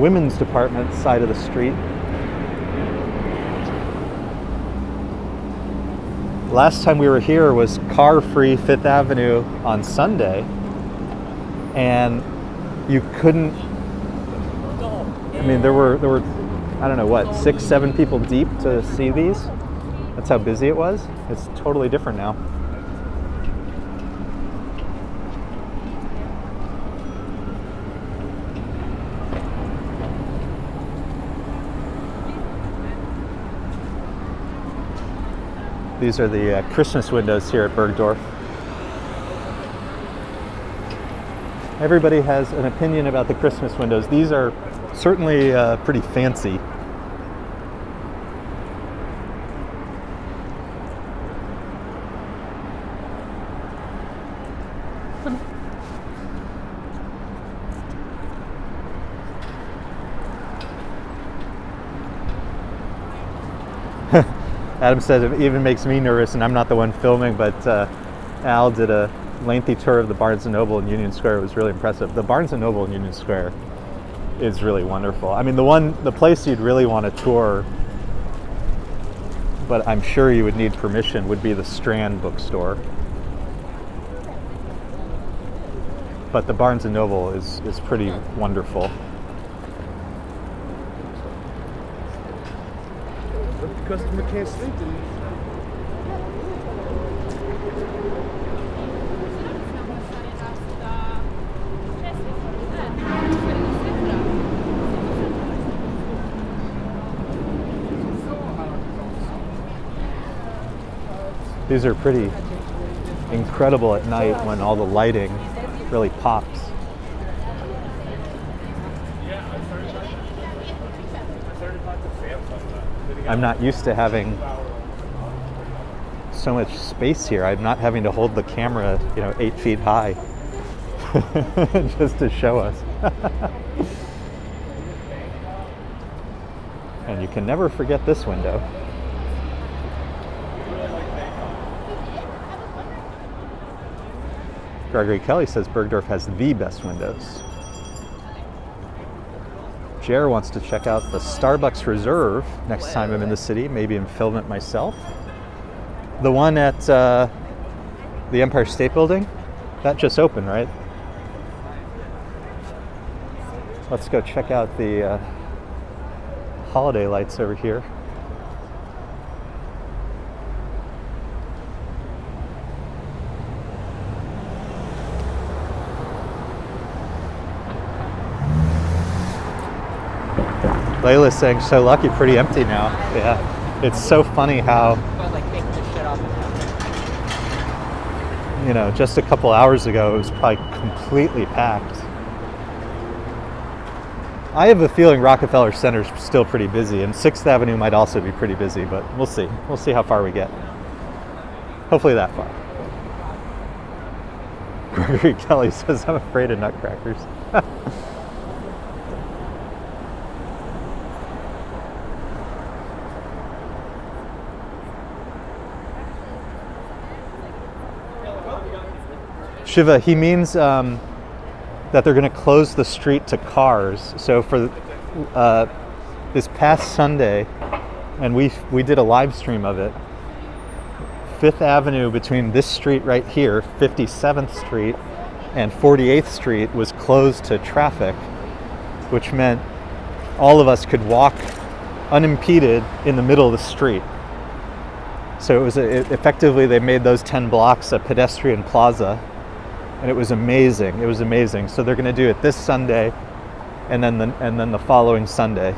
women's department side of the street. Last time we were here was car-free Fifth Avenue on Sunday, and you couldn't, there were I don't know what, 6, 7 people deep to see these. That's how busy it was. It's totally different now. These are the Christmas windows here at Bergdorf. Everybody has an opinion about the Christmas windows. These are certainly pretty fancy. Adam said it even makes me nervous, and I'm not the one filming, but Al did a lengthy tour of the Barnes & Noble in Union Square. It was really impressive. The Barnes & Noble in Union Square is really wonderful. I mean, the place you'd really want to tour, but I'm sure you would need permission, would be the Strand bookstore. But the Barnes & Noble is pretty wonderful. The customer can't sleep. These are pretty incredible at night when all the lighting really pops. I'm not used to having so much space here. I'm not having to hold the camera, 8 feet high just to show us. And you can never forget this window. Gregory Kelly says Bergdorf has the best windows. Jer wants to check out the Starbucks Reserve next time I'm in the city, maybe and film it myself. The one at the Empire State Building, that just opened, right? Let's go check out the holiday lights over here. Layla's saying, so lucky, pretty empty now. Yeah, it's so funny how, you know, just a couple hours ago it was probably completely packed. I have a feeling Rockefeller Center's still pretty busy, and 6th Avenue might also be pretty busy, but we'll see. We'll see how far we get. Hopefully that far. Gregory Kelly says, I'm afraid of nutcrackers. Shiva, he means that they're going to close the street to cars. So for this past Sunday, and we did a live stream of it, 5th Avenue between this street right here, 57th Street, and 48th Street was closed to traffic, which meant all of us could walk unimpeded in the middle of the street. So it was effectively they made those 10 blocks a pedestrian plaza. And it was amazing. It was amazing. So they're going to do it this Sunday, and then the following Sunday.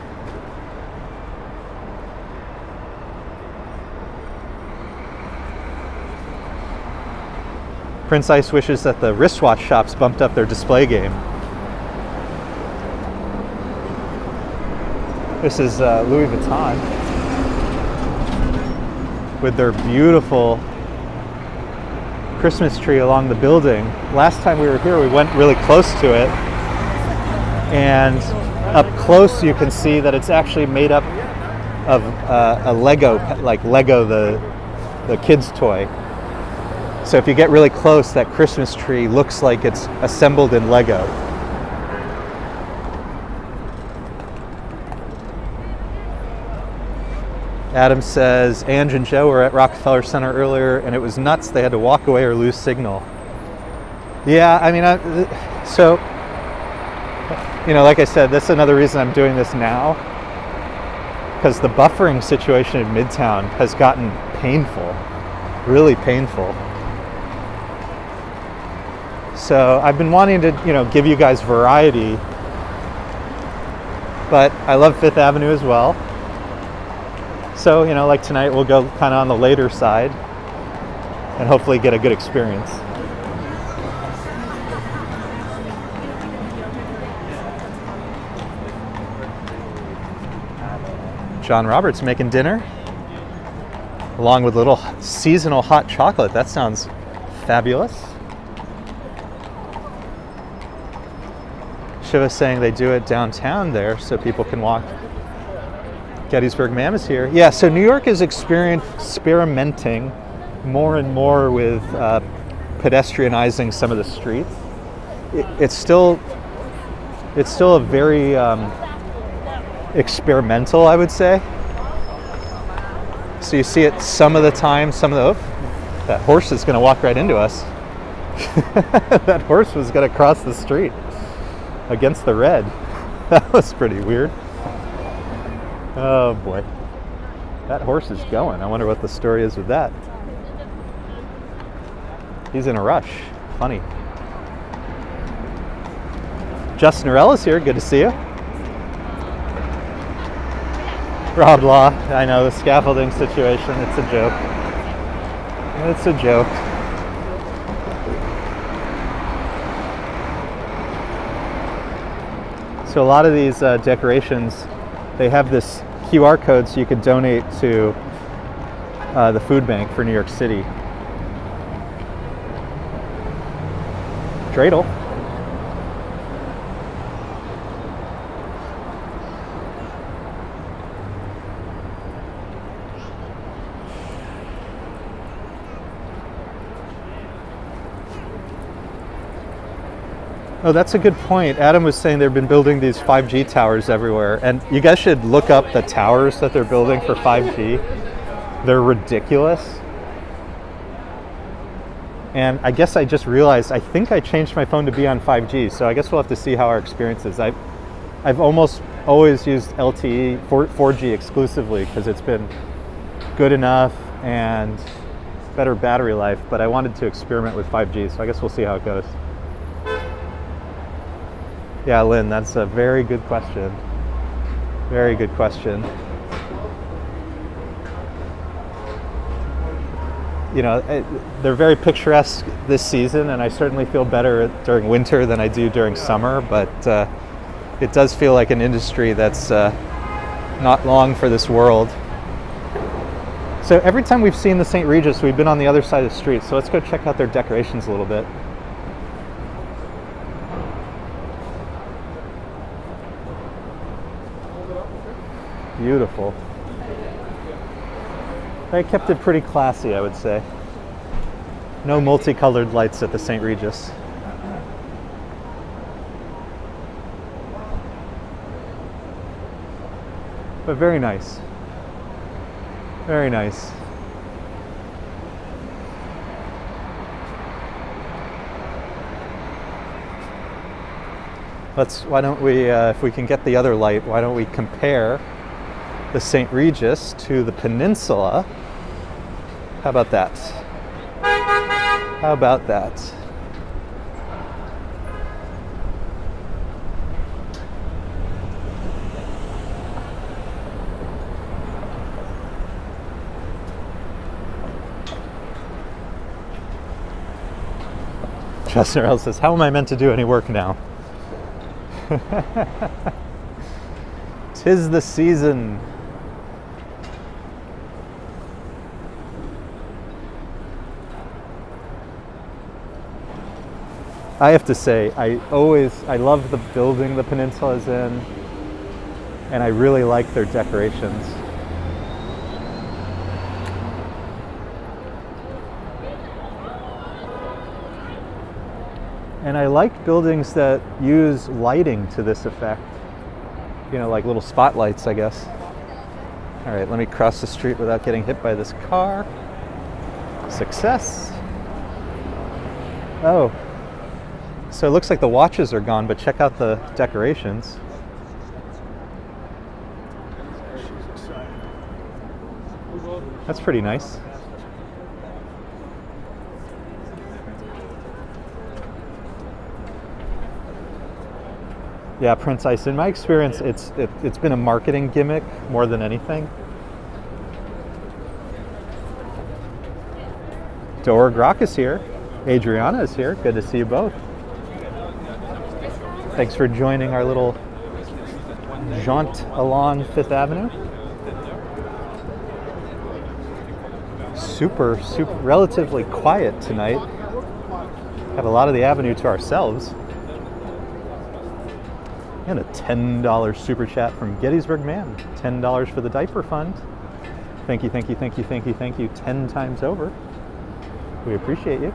Prince Ice wishes that the wristwatch shops bumped up their display game. This is Louis Vuitton with their beautiful Christmas tree along the building. Last time we were here, we went really close to it, and up close you can see that it's actually made up of a Lego, like Lego, the kids' toy. So if you get really close, that Christmas tree looks like it's assembled in Lego. Adam says, Ange and Joe were at Rockefeller Center earlier and it was nuts. They had to walk away or lose signal. Yeah, I mean, so, you know, like I said, that's another reason I'm doing this now, because the buffering situation in Midtown has gotten painful, really painful. So I've been wanting to, you know, give you guys variety, but I love 5th Avenue as well. So, you know, like tonight, we'll go kind of on the later side and hopefully get a good experience. John Roberts making dinner along with a little seasonal hot chocolate. That sounds fabulous. Shiva's saying they do it downtown there so people can walk. Gettysburg Mam is here. Yeah, so New York is experimenting more and more with pedestrianizing some of the streets. It's still a very experimental, I would say. So you see it some of the time, that horse is going to walk right into us. That horse was going to cross the street against the red. That was pretty weird. Oh boy, that horse is going. I wonder what the story is with that. He's in a rush. Funny. Justin Norellis here. Good to see you. Rob Law. I know, the scaffolding situation. It's a joke. It's a joke. So a lot of these decorations, they have this QR code so you could donate to the food bank for New York City. Dreidel. Oh, that's a good point. Adam was saying they've been building these 5G towers everywhere, and you guys should look up the towers that they're building for 5G. They're ridiculous. And I guess I just realized, I think I changed my phone to be on 5G, so I guess we'll have to see how our experience is. I've almost always used LTE, 4G exclusively, because it's been good enough and better battery life, but I wanted to experiment with 5G, so I guess we'll see how it goes. Yeah, Lynn, that's a very good question. Very good question. You know, they're very picturesque this season, and I certainly feel better during winter than I do during summer, but it does feel like an industry that's not long for this world. So every time we've seen the St. Regis, we've been on the other side of the street, so let's go check out their decorations a little bit. Beautiful. They kept it pretty classy, I would say. No multicolored lights at the St. Regis. But very nice. Very nice. Why don't we, if we can get the other light, why don't we compare the St. Regis to the Peninsula? How about that? How about that? Justin Earl says, how am I meant to do any work now? 'Tis the season. I have to say, I love the building the Peninsula is in, and I really like their decorations. And I like buildings that use lighting to this effect. You know, like little spotlights, I guess. All right, let me cross the street without getting hit by this car. Success. Oh. So it looks like the watches are gone, but check out the decorations. That's pretty nice. Yeah, Prince Ice. In my experience, it's been a marketing gimmick more than anything. Dora Grok is here. Adriana is here. Good to see you both. Thanks for joining our little jaunt along Fifth Avenue. Super, relatively quiet tonight. Have a lot of the avenue to ourselves. And a $10 super chat from Gettysburg Man. $10 for the diaper fund. Thank you, thank you, thank you, thank you, thank you 10 times over. We appreciate you.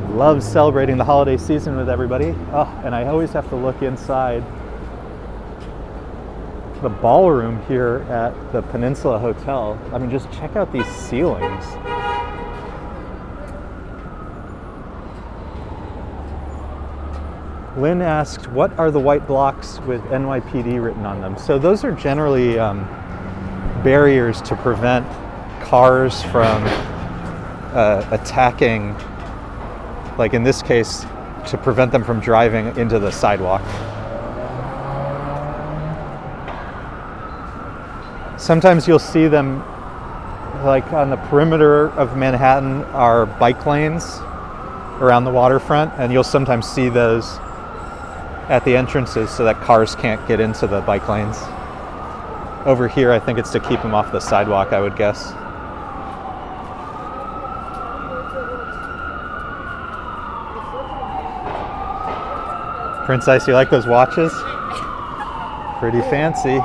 Love celebrating the holiday season with everybody. Oh, and I always have to look inside the ballroom here at the Peninsula Hotel. I mean, just check out these ceilings. Lynn asked, what are the white blocks with NYPD written on them? So those are generally barriers to prevent cars from attacking, like in this case, to prevent them from driving into the sidewalk. Sometimes you'll see them, like on the perimeter of Manhattan are bike lanes around the waterfront, and you'll sometimes see those at the entrances so that cars can't get into the bike lanes. Over here, I think it's to keep them off the sidewalk, I would guess. Prince Ice, you like those watches? Pretty fancy.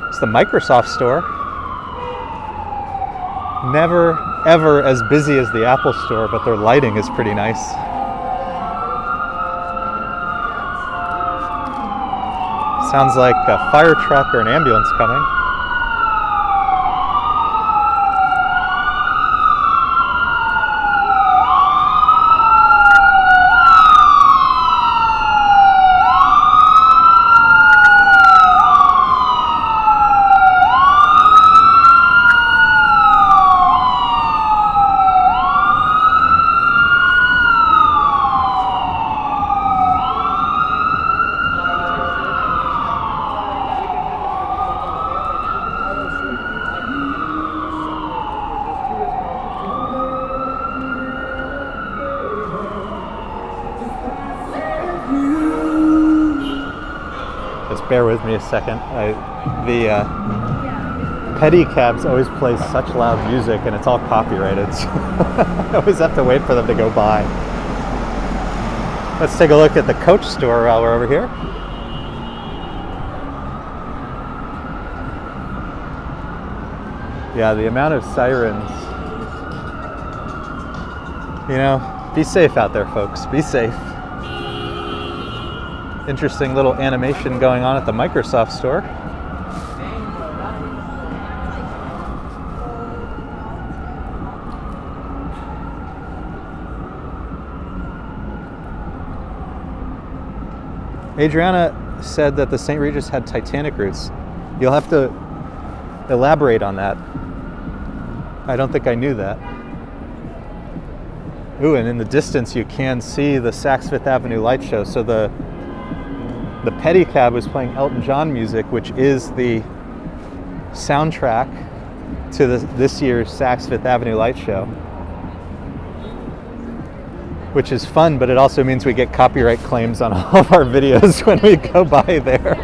It's the Microsoft store. Never, ever as busy as the Apple store, but their lighting is pretty nice. Sounds like a fire truck or an ambulance coming. Just bear with me a second. The pedicabs always play such loud music, and it's all copyrighted, so I always have to wait for them to go by. Let's take a look at the Coach store while we're over here. Yeah, the amount of sirens. You know, be safe out there, folks. Be safe. Interesting little animation going on at the Microsoft store. Adriana said that the St. Regis had Titanic roots. You'll have to elaborate on that. I don't think I knew that. Ooh, and in the distance you can see the Saks Fifth Avenue light show. So the pedicab was playing Elton John music, which is the soundtrack to this year's Saks Fifth Avenue light show. Which is fun, but it also means we get copyright claims on all of our videos when we go by there.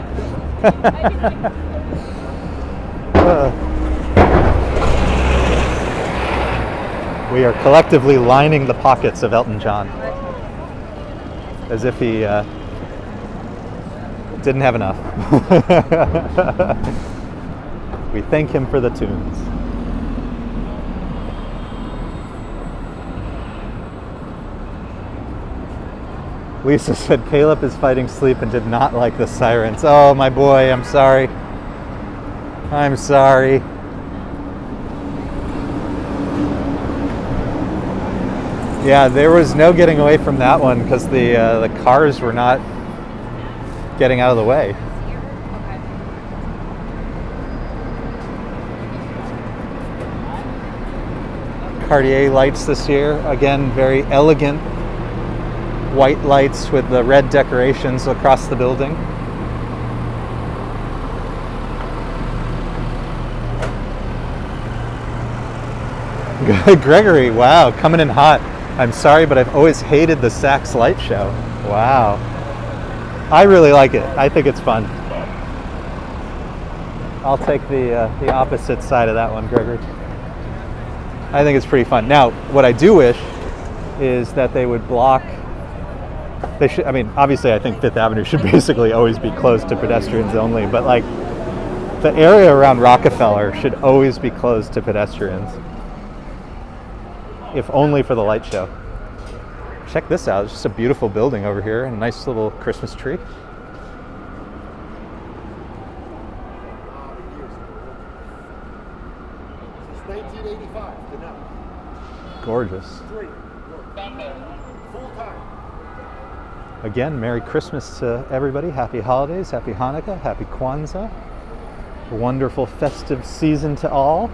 We are collectively lining the pockets of Elton John, as if he didn't have enough. We thank him for the tunes. Lisa said Caleb is fighting sleep and did not like the sirens. Oh, my boy, I'm sorry. I'm sorry. Yeah, there was no getting away from that one because the cars were not getting out of the way. Cartier lights this year, again, very elegant white lights with the red decorations across the building. Gregory, wow, coming in hot. I'm sorry, but I've always hated the Saks light show. Wow. I really like it. I think it's fun. I'll take the opposite side of that one, Gregory. I think it's pretty fun. Now, what I do wish is that they would block. They should. I mean, obviously, I think Fifth Avenue should basically always be closed to pedestrians only. But like, the area around Rockefeller should always be closed to pedestrians, if only for the light show. Check this out. It's just a beautiful building over here, and a nice little Christmas tree. Since 1985, to now. Gorgeous. Full time. Again, Merry Christmas to everybody. Happy holidays, Happy Hanukkah, Happy Kwanzaa. A wonderful festive season to all.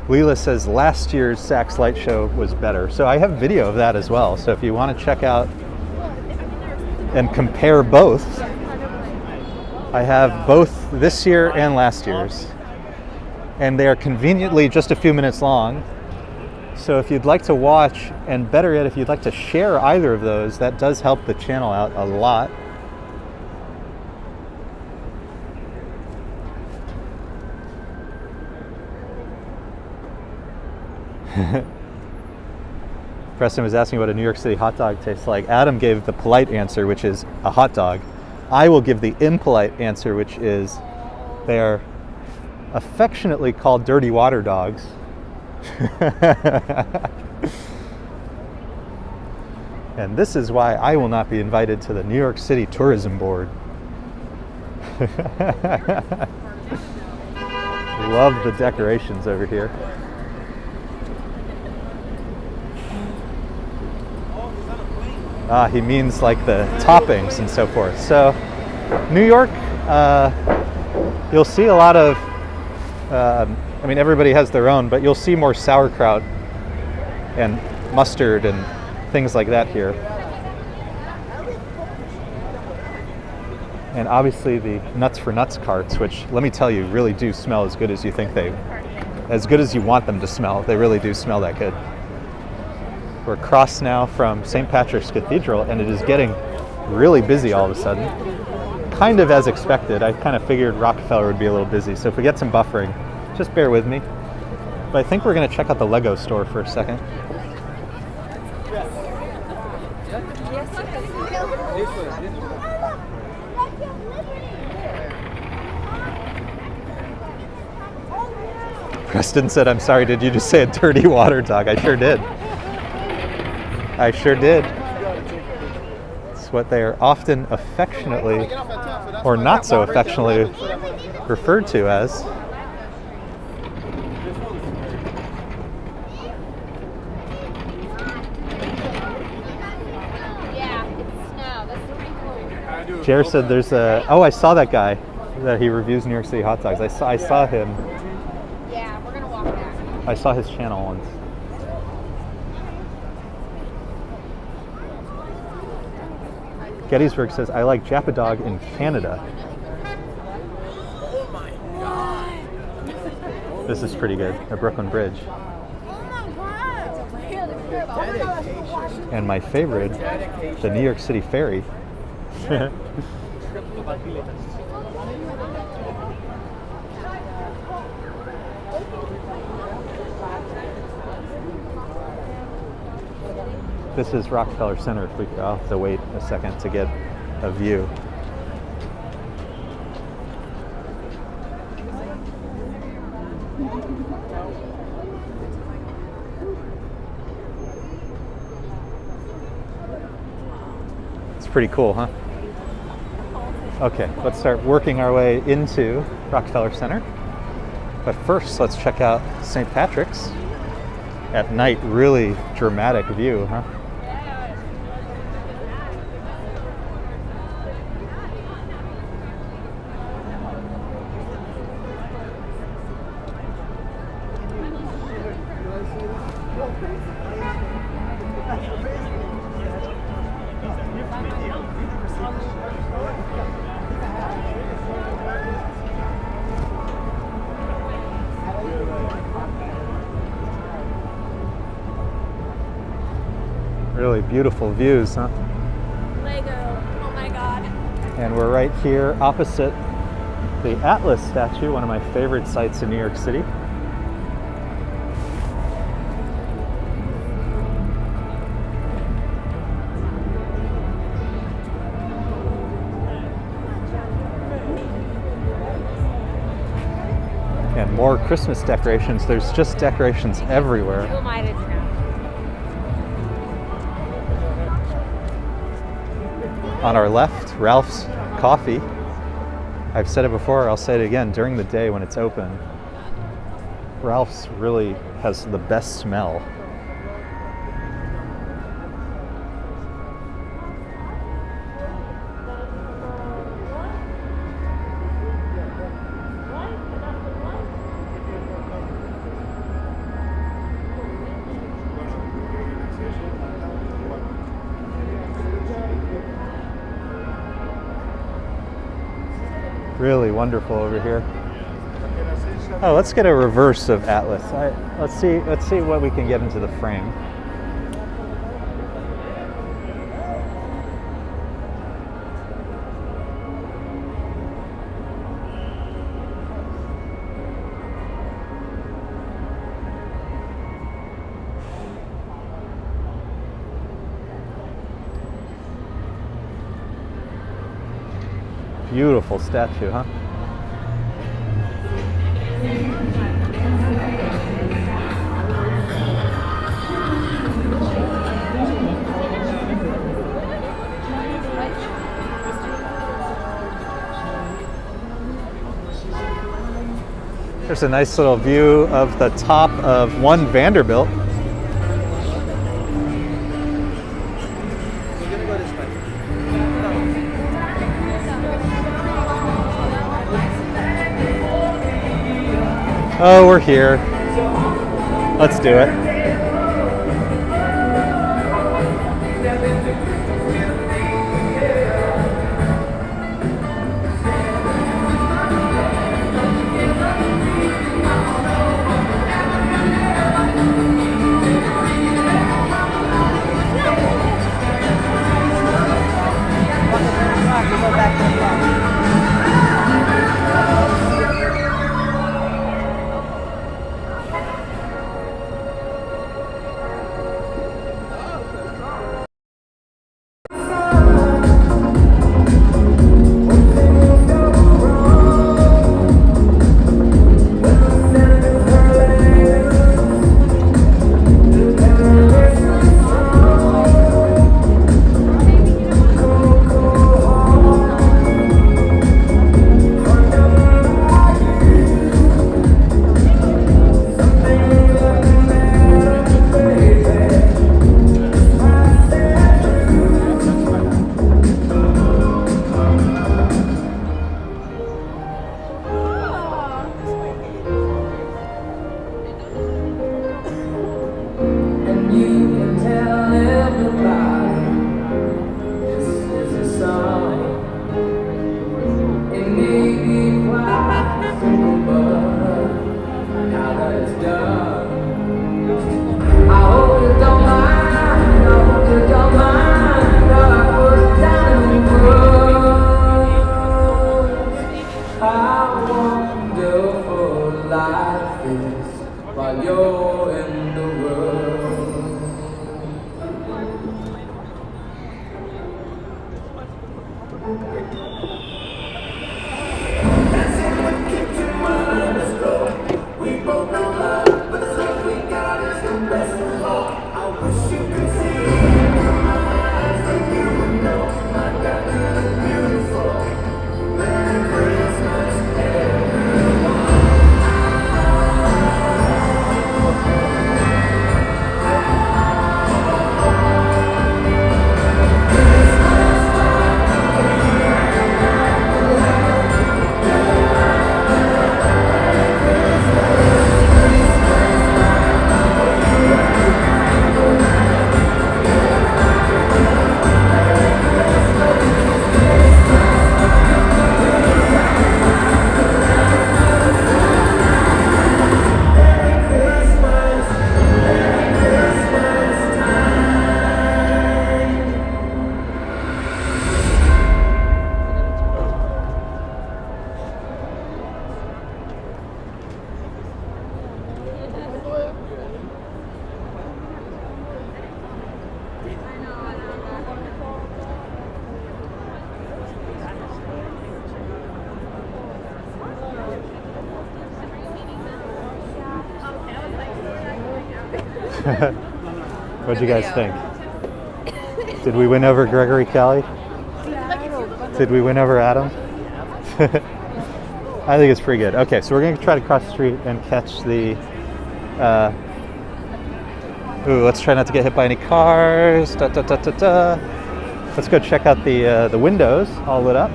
Leela says last year's Saks light show was better. So I have video of that as well. So if you want to check out and compare both, I have both this year and last year's. And they are conveniently just a few minutes long. So if you'd like to watch, and better yet, if you'd like to share either of those, that does help the channel out a lot. Preston was asking what a New York City hot dog tastes like. Adam gave the polite answer, which is a hot dog. I will give the impolite answer, which is they are affectionately called dirty water dogs. And this is why I will not be invited to the New York City Tourism Board. Love the decorations over here. Ah, he means like the toppings and so forth. So, New York, you'll see a lot of, I mean, everybody has their own, but you'll see more sauerkraut and mustard and things like that here. And obviously the Nuts for Nuts carts, which, let me tell you, really do smell as good as you think as good as you want them to smell. They really do smell that good. We're across now from St. Patrick's Cathedral, and it is getting really busy all of a sudden. Kind of as expected. I kind of figured Rockefeller would be a little busy, so if we get some buffering, just bear with me. But I think we're going to check out the Lego store for a second. Preston said, "I'm sorry, did you just say a dirty water dog?" I sure did. I sure did. It's what they are often affectionately, or not so affectionately, referred to as. Jer said there's a, oh, I saw that guy that he reviews New York City hot dogs. I saw him. Yeah, we're gonna walk back. I saw his channel once. Gettysburg says, I like Japadog in Canada. Oh my god. This is pretty good, the Brooklyn Bridge. Oh my god. And my favorite, the New York City Ferry. This is Rockefeller Center. I'll have to wait a second to get a view. It's pretty cool, huh? Okay, let's start working our way into Rockefeller Center. But first, let's check out St. Patrick's. At night, really dramatic view, huh? Really beautiful views, huh? Lego. Oh my god. And we're right here opposite the Atlas statue, one of my favorite sites in New York City. And more Christmas decorations. There's just decorations everywhere. Who am I to know? On our left, Ralph's Coffee. I've said it before, I'll say it again, during the day when it's open, Ralph's really has the best smell. Really wonderful over here. Oh, let's get a reverse of Atlas. Let's see what we can get into the frame. Beautiful statue, huh? There's a nice little view of the top of One Vanderbilt. Oh, we're here. Let's do it. What'd you guys think? Did we win over Gregory Kelly? Did we win over Adam? I think it's pretty good. Okay, so we're going to try to cross the street and catch the... let's try not to get hit by any cars. Da, da, da, da, da. Let's go check out the windows all lit up.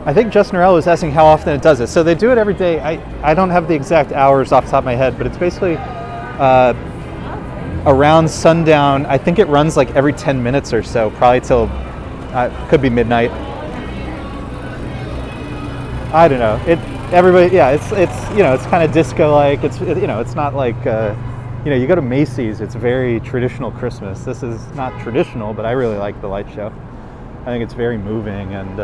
I think Justin Norell was asking how often it does it. So they do it every day. I don't have the exact hours off the top of my head, but it's basically around sundown. I think it runs like every 10 minutes or so, probably till could be midnight. I don't know. Everybody, yeah. It's it's kind of disco like. It's not like you go to Macy's. It's very traditional Christmas. This is not traditional, but I really like the light show. I think it's very moving and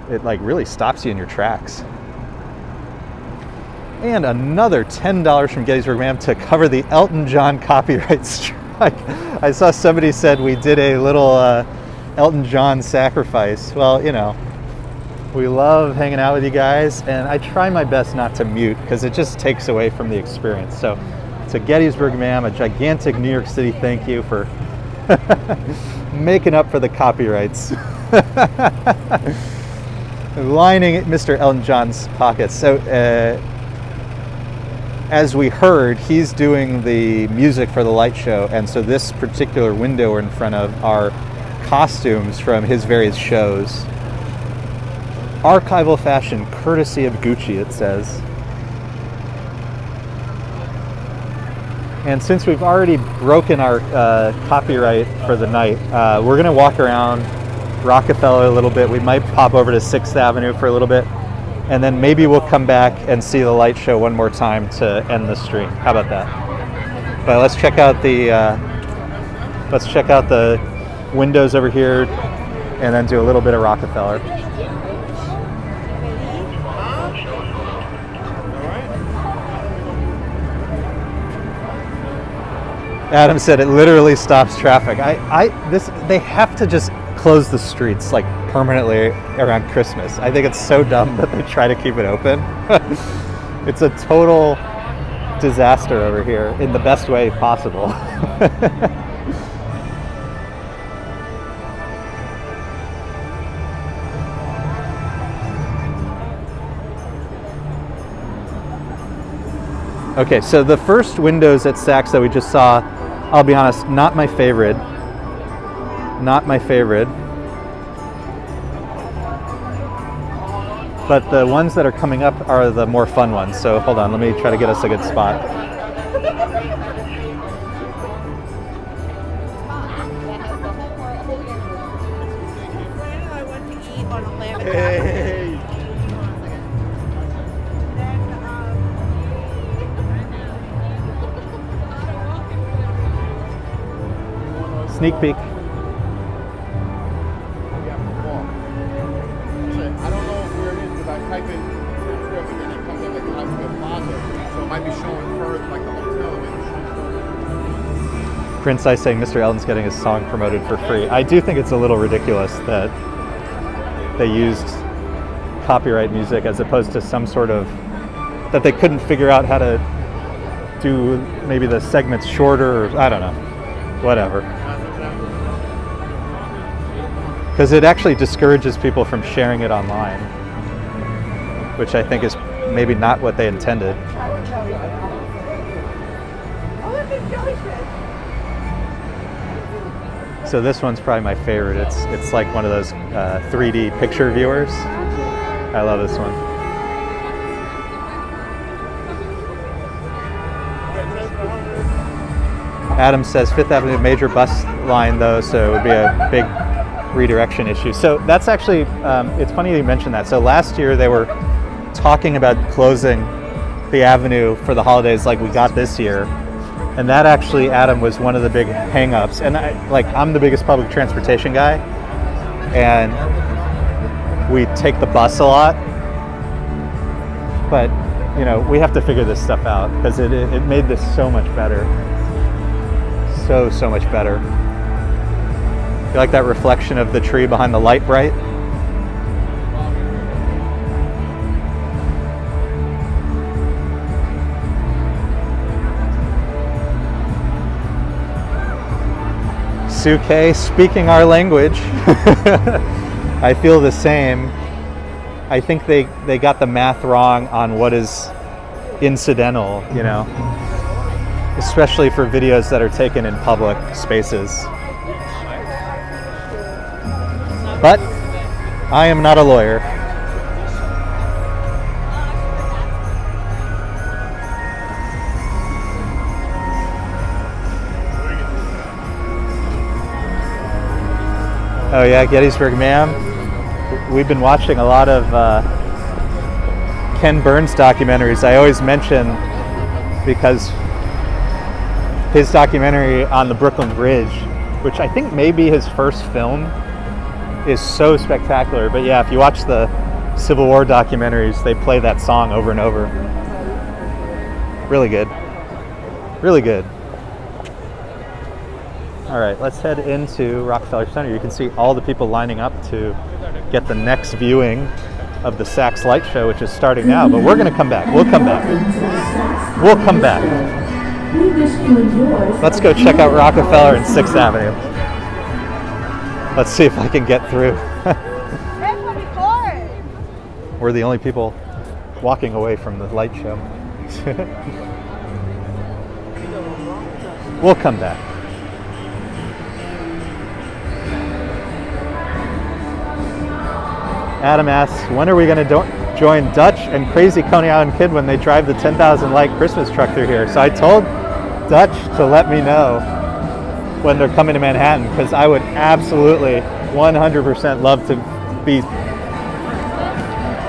it like really stops you in your tracks. And another $10 from Gettysburg Ma'am to cover the Elton John copyright strike. I saw somebody said we did a little Elton John sacrifice. Well, we love hanging out with you guys, and I try my best not to mute because it just takes away from the experience. So to Gettysburg Ma'am, a gigantic New York City thank you for making up for the copyrights. lining Mr. Elton John's pockets. So, as we heard, he's doing the music for the light show, and so this particular window we're in front of are costumes from his various shows. Archival fashion, courtesy of Gucci, it says. And since we've already broken our copyright for the night, we're going to walk around Rockefeller a little bit. We might pop over to 6th Avenue for a little bit, and then maybe we'll come back and see the light show one more time to end the stream. How about that? But let's check out the windows over here, and then do a little bit of Rockefeller. Adam said it literally stops traffic. They have to just close the streets like permanently around Christmas. I think it's so dumb that they try to keep it open. It's a total disaster over here in the best way possible. Okay, so the first windows at Saks that we just saw, I'll be honest, not my favorite. Not my favorite. But the ones that are coming up are the more fun ones. So hold on, let me try to get us a good spot. I went to eat on 11th Hey. Sneak peek. I don't know where it is because I type in the trip and then it comes up like Hollywood Plaza, so it might be showing further like the hotel. Prince Ice saying Mr. Elton's getting his song promoted for free. I do think it's a little ridiculous that they used copyright music as opposed to some sort of, that they couldn't figure out how to do maybe the segments shorter, or I don't know, whatever. Because it actually discourages people from sharing it online, which I think is maybe not what they intended. So this one's probably my favorite. It's like one of those 3D picture viewers. I love this one. Adam says 5th Avenue major bus line though, so it would be a big redirection issue. So that's actually, it's funny you mentioned that. So last year they were talking about closing the avenue for the holidays like we got this year. And that actually, Adam, was one of the big hang-ups. And I'm the biggest public transportation guy, and we take the bus a lot. But, you know, we have to figure this stuff out because it made this so much better. So much better. You like that reflection of the tree behind the light bright? Suke, speaking our language. I feel the same. I think they got the math wrong on what is incidental, you know, especially for videos that are taken in public spaces. But I am not a lawyer. Oh yeah, Gettysburg, ma'am. We've been watching a lot of Ken Burns documentaries. I always mention because his documentary on the Brooklyn Bridge, which I think may be his first film, is so spectacular. But yeah, if you watch the Civil War documentaries, they play that song over and over. Really good. Really good. All right, let's head into Rockefeller Center. You can see all the people lining up to get the next viewing of the Saks Light Show, which is starting now. But we're going to come back. We'll come back. We'll come back. Let's go check out Rockefeller and 6th Avenue. Let's see if I can get through. We're the only people walking away from the light show. We'll come back. Adam asks, when are we going to join Dutch and Crazy Coney Island Kid when they drive the 10,000 light Christmas truck through here? So I told Dutch to let me know when they're coming to Manhattan, because I would absolutely 100% love to be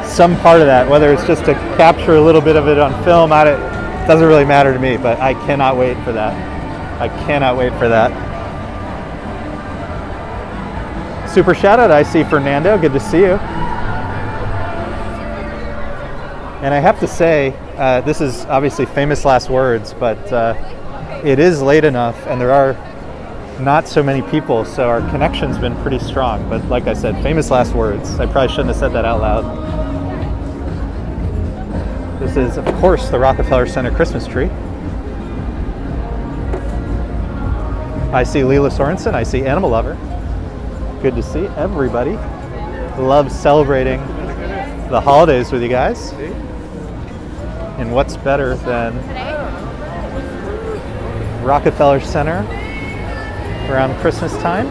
some part of that, whether it's just to capture a little bit of it on film. It doesn't really matter to me, but I cannot wait for that. I cannot wait for that. Super shout out, I see Fernando, good to see you. And I have to say, this is obviously famous last words, but it is late enough and there are not so many people, so our connection's been pretty strong. But like I said, famous last words. I probably shouldn't have said that out loud. This is, of course, the Rockefeller Center Christmas tree. I see Leela Sorensen, I see Animal Lover. Good to see everybody. Love celebrating the holidays with you guys. And what's better than Rockefeller Center around Christmas time?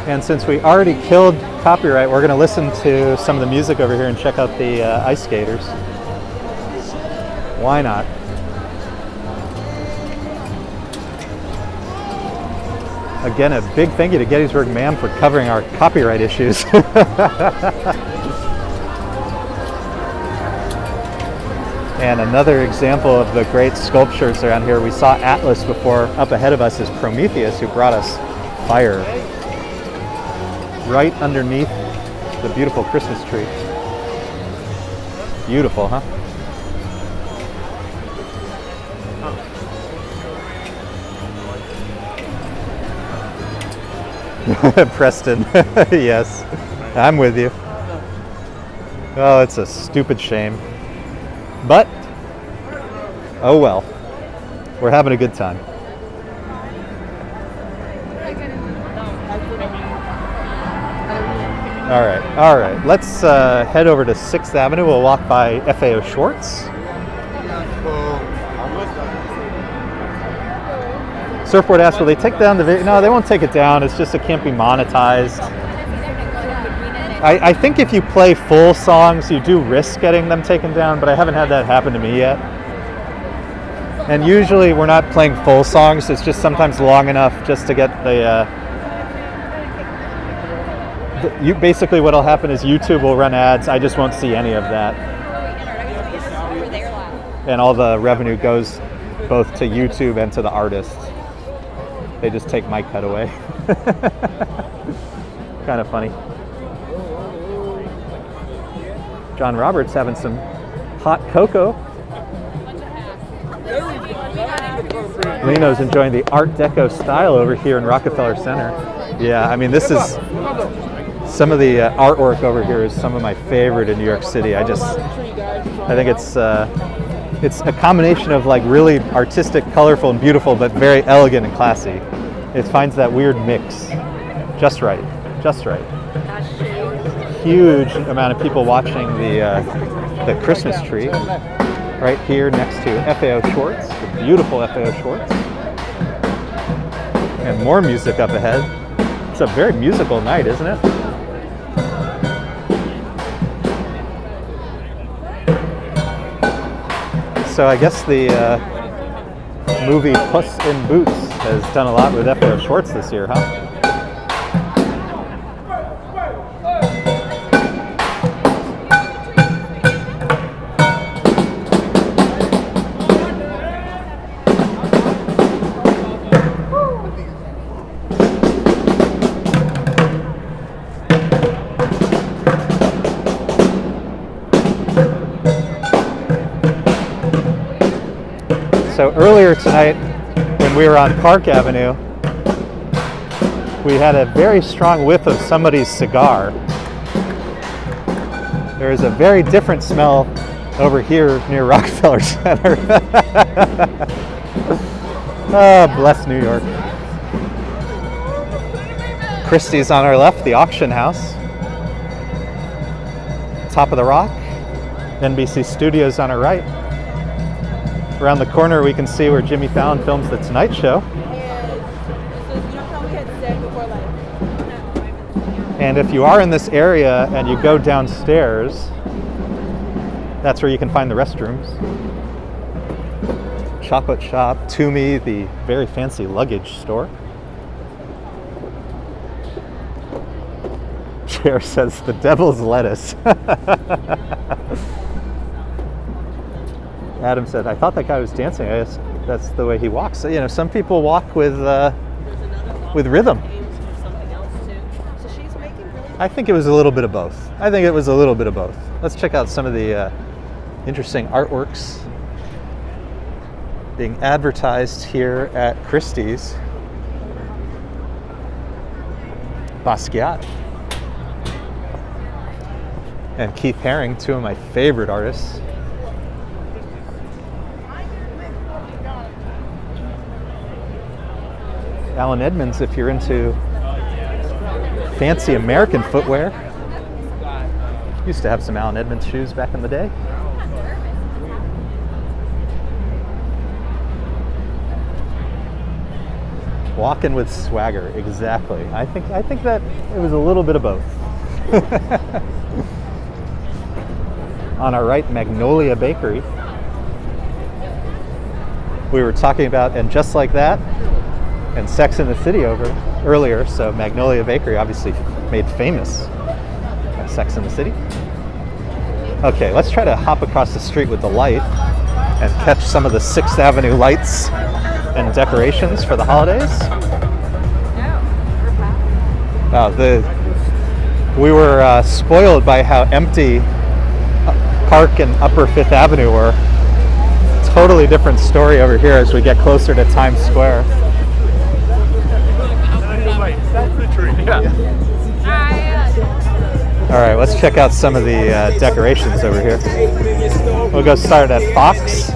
And since we already killed copyright, we're going to listen to some of the music over here and check out the ice skaters. Why not? Again, a big thank you to Gettysburg Ma'am for covering our copyright issues. And another example of the great sculptures around here. We saw Atlas before. Up ahead of us is Prometheus, who brought us fire right underneath the beautiful Christmas tree. Beautiful, huh? Preston, yes, I'm with you. Oh, it's a stupid shame. But, oh well, we're having a good time. All right, let's head over to 6th Avenue. We'll walk by FAO Schwartz. Surfboard asks, will they take down the video? No, they won't take it down. It's just it can't be monetized. I think if you play full songs, you do risk getting them taken down, but I haven't had that happen to me yet. And usually we're not playing full songs. It's just sometimes long enough just to get basically what'll happen is YouTube will run ads. I just won't see any of that. And all the revenue goes both to YouTube and to the artist. They just take my cut away. Kind of funny. John Roberts having some hot cocoa. Lino's enjoying the Art Deco style over here in Rockefeller Center. Yeah, I mean, this is some of the artwork over here is some of my favorite in New York City. I think it's a combination of like really artistic, colorful, and beautiful, but very elegant and classy. It finds that weird mix, just right, just right. Huge amount of people watching the Christmas tree right here next to FAO Schwartz, the beautiful FAO Schwartz, and more music up ahead. It's a very musical night, isn't it? So I guess the movie Puss in Boots has done a lot with FAO Schwartz this year, huh? So earlier tonight, when we were on Park Avenue, we had a very strong whiff of somebody's cigar. There is a very different smell over here near Rockefeller Center. Oh, bless New York. Christie's on our left, the auction house. Top of the Rock, NBC Studios on our right. Around the corner we can see where Jimmy Fallon films The Tonight Show. And if you are in this area and you go downstairs, that's where you can find the restrooms. Chocolate shop, Toomey, the very fancy luggage store. Chair says the devil's lettuce. Adam said, I thought that guy was dancing. I guess that's the way he walks. So, you know, some people walk with rhythm. I think it was a little bit of both. Let's check out some of the interesting artworks being advertised here at Christie's. Basquiat and Keith Haring, two of my favorite artists. Alan Edmonds, if you're into fancy American footwear. Used to have some Alan Edmonds shoes back in the day. Walking with swagger, exactly. I think that it was a little bit of both. On our right, Magnolia Bakery. We were talking about And Just Like That and Sex in the City earlier, so Magnolia Bakery obviously made famous by Sex in the City. Okay, let's try to hop across the street with the light and catch some of the 6th Avenue lights and decorations for the holidays. We were spoiled by how empty Park and Upper 5th Avenue were. Totally different story over here as we get closer to Times Square. All right, let's check out some of the decorations over here. We'll go start at Fox.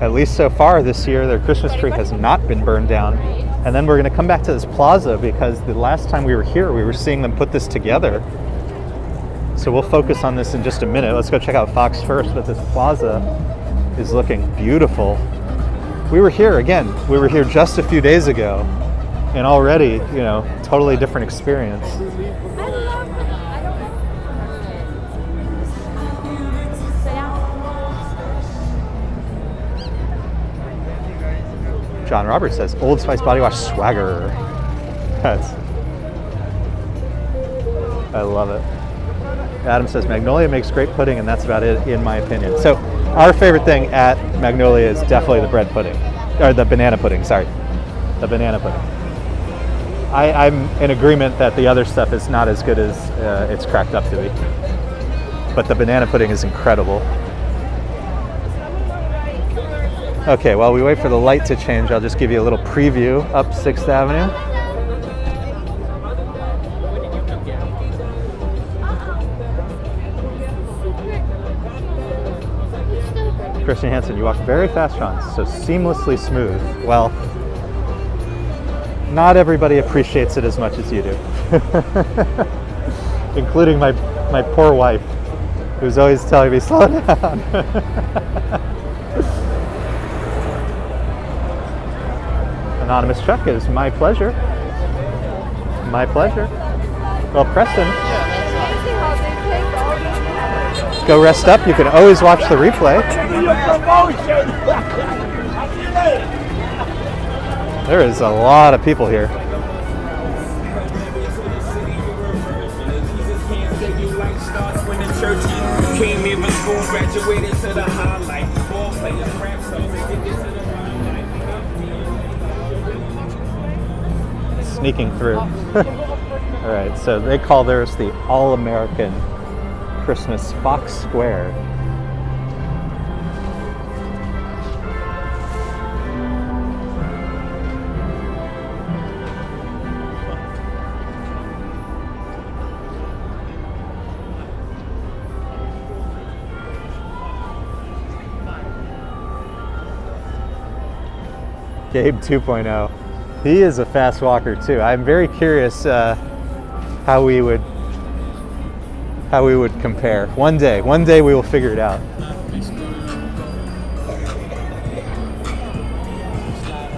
At least so far this year, their Christmas tree has not been burned down. And then we're going to come back to this plaza because the last time we were here, we were seeing them put this together. So we'll focus on this in just a minute. Let's go check out Fox first, but this plaza is looking beautiful. We were here just a few days ago, and already, you know, totally different experience. John Roberts says, Old Spice body wash swagger. I love it. Adam says, Magnolia makes great pudding, and that's about it, in my opinion. So our favorite thing at Magnolia is definitely the bread pudding, or the banana pudding, sorry. The banana pudding. I'm in agreement that the other stuff is not as good as it's cracked up to be. But the banana pudding is incredible. Okay, while we wait for the light to change, I'll just give you a little preview up 6th Avenue. Christian Hansen, you walk very fast, Sean, so seamlessly smooth. Well, not everybody appreciates it as much as you do. Including my poor wife, who's always telling me, slow down. Anonymous Chuck is my pleasure. My pleasure. Well, Preston, go rest up. You can always watch the replay. There is a lot of people here. Sneaking through. All right, so they call theirs the All-American Christmas Fox Square. Gabe 2.0. He is a fast walker too. I'm very curious how we would compare. One day we will figure it out.